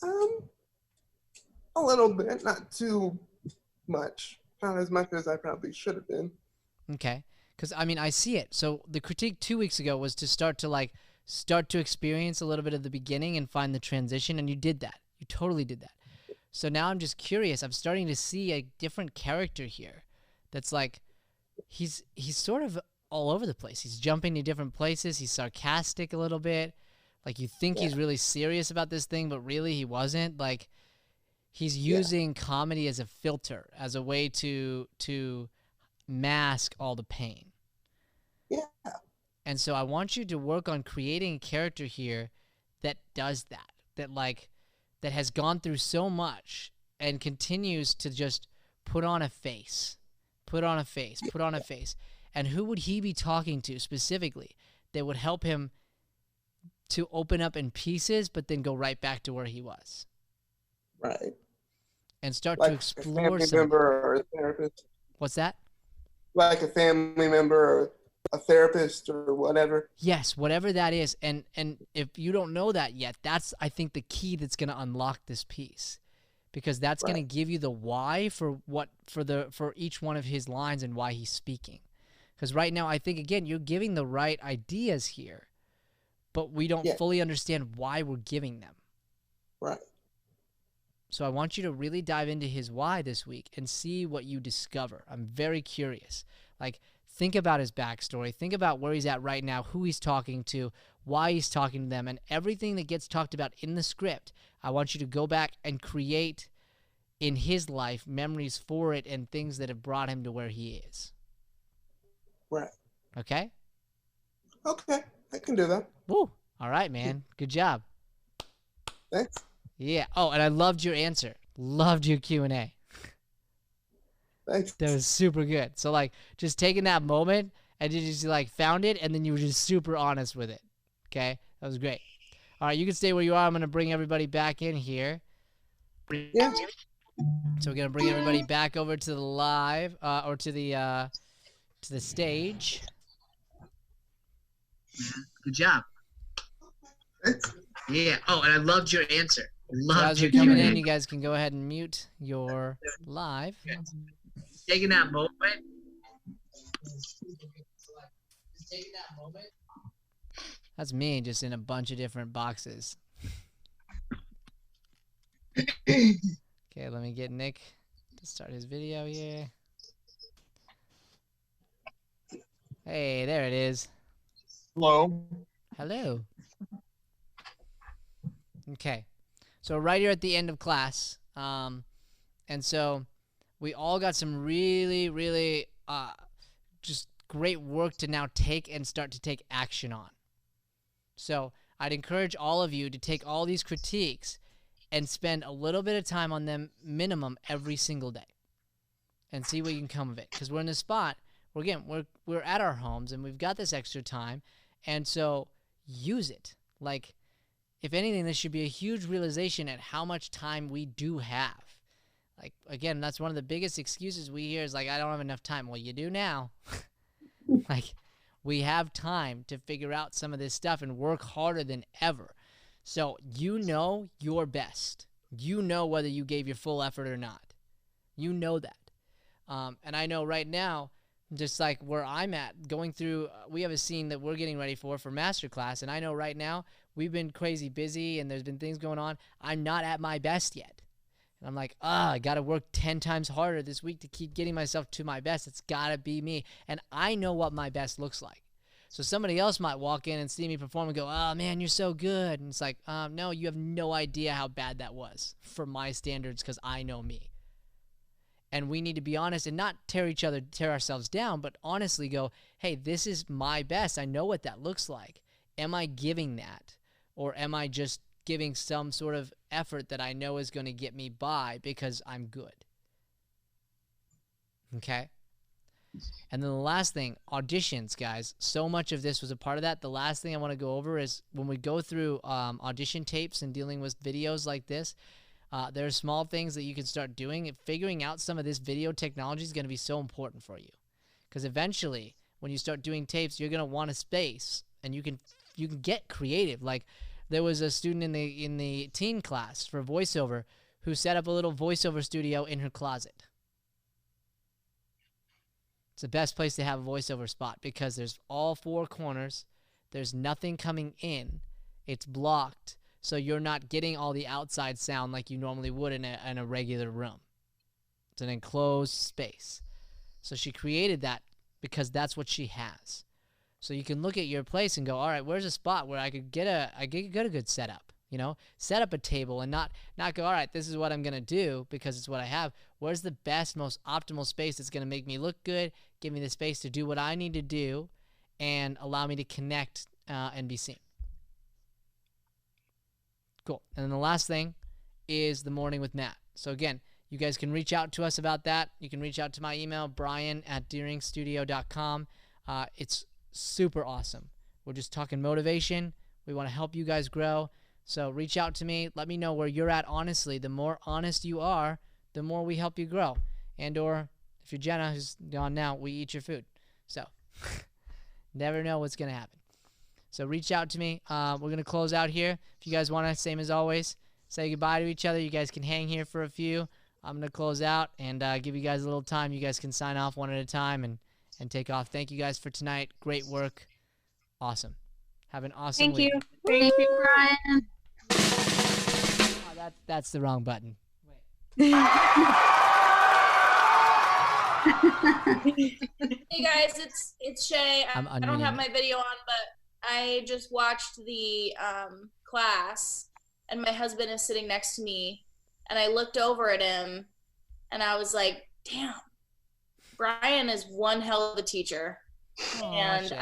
A little bit, not too much. Not as much as I probably should have been. Okay. Because, I mean, I see it. So the critique 2 weeks ago was to start to experience a little bit of the beginning and find the transition, and you did that. You totally did that. So now I'm just curious. I'm starting to see a different character here that's like, he's sort of all over the place. He's jumping to different places. He's sarcastic a little bit. Like, you think he's really serious about this thing, but really he wasn't. Like, he's using comedy as a filter, as a way to mask all the pain. Yeah. And so I want you to work on creating a character here that does that has gone through so much and continues to just put on a face. And who would he be talking to specifically that would help him to open up in pieces, but then go right back to where he was? Right. And start like to explore a family some. member or a therapist. What's that? Like a family member or a therapist or whatever. Yes, whatever that is. And if you don't know that yet, that's, I think, the key that's going to unlock this piece. Because that's going to give you the why for each one of his lines and why he's speaking. Because right now, I think, again, you're giving the right ideas here, but we don't fully understand why we're giving them. Right. So I want you to really dive into his why this week and see what you discover. I'm very curious. Like, think about his backstory. Think about where he's at right now, who he's talking to, why he's talking to them, and everything that gets talked about in the script. I want you to go back and create in his life memories for it and things that have brought him to where he is. Right. Okay? Okay. I can do that. Woo. All right, man. Good job. Thanks. Yeah. Oh, and I loved your answer. Loved your Q&A. Thanks. That was super good. So, like, just taking that moment and you just, like, found it, and then you were just super honest with it. Okay? That was great. All right, you can stay where you are. I'm going to bring everybody back in here. Yeah. So we're going to bring everybody back over to the live, or to the stage. Good job. Thanks. Yeah. Oh, and I loved your answer. So as we're coming in, you guys can go ahead and mute your live. Taking that moment. That's me, just in a bunch of different boxes. Okay, let me get Nick to start his video here. Hey, there it is. Hello. Hello. Okay, so right here at the end of class, and so we all got some really, really just great work to now take and start to take action on. So I'd encourage all of you to take all these critiques and spend a little bit of time on them minimum every single day and see what you can come of it. Because we're in a spot where, again, we're at our homes and we've got this extra time, and so use it. Like, if anything, this should be a huge realization at how much time we do have. Like, again, that's one of the biggest excuses we hear is like, I don't have enough time. Well, you do now. Like, we have time to figure out some of this stuff and work harder than ever. So you know your best. You know whether you gave your full effort or not. You know that. And I know right now, just like where I'm at, going through, we have a scene that we're getting ready for masterclass. And I know right now we've been crazy busy and there's been things going on. I'm not at my best yet. And I'm like, I got to work 10 times harder this week to keep getting myself to my best. It's got to be me. And I know what my best looks like. So somebody else might walk in and see me perform and go, oh, man, you're so good. And it's like, no, you have no idea how bad that was for my standards because I know me. And we need to be honest and not tear ourselves down, but honestly go, hey, this is my best. I know what that looks like. Am I giving that? Or am I just giving some sort of effort that I know is going to get me by because I'm good? Okay? And then the last thing, auditions, guys. So much of this was a part of that. The last thing I want to go over is when we go through audition tapes and dealing with videos like this, there are small things that you can start doing. Figuring out some of this video technology is going to be so important for you. Because eventually, when you start doing tapes, you're going to want a space. And you can get creative. Like, there was a student in the teen class for voiceover who set up a little voiceover studio in her closet. It's the best place to have a voiceover spot because there's all four corners. There's nothing coming in. It's blocked, so you're not getting all the outside sound like you normally would in a regular room. It's an enclosed space. So she created that because that's what she has. So you can look at your place and go, all right, where's a spot where I could get a good setup? You know, set up a table and not go, all right, this is what I'm going to do because it's what I have. Where's the best, most optimal space that's going to make me look good, give me the space to do what I need to do, and allow me to connect and be seen. Cool. And then the last thing is the morning with Matt. So again, you guys can reach out to us about that. You can reach out to my email, brian@deeringstudio.com. It's super awesome. We're just talking motivation. We want to help you guys grow. So reach out to me. Let me know where you're at honestly. The more honest you are, the more we help you grow. And or if you're Jenna, who's gone now, we eat your food. So never know what's going to happen. So reach out to me. We're going to close out here. If you guys want to, same as always, say goodbye to each other. You guys can hang here for a few. I'm going to close out and give you guys a little time. You guys can sign off one at a time and take off. Thank you guys for tonight. Great work. Awesome. Have an awesome week. Thank you, Brian. Oh, that's the wrong button. Hey guys, it's Shay. I don't have my video on, but I just watched the class, and my husband is sitting next to me, and I looked over at him, and I was like, "Damn, Brian is one hell of a teacher." Aw, and Shay.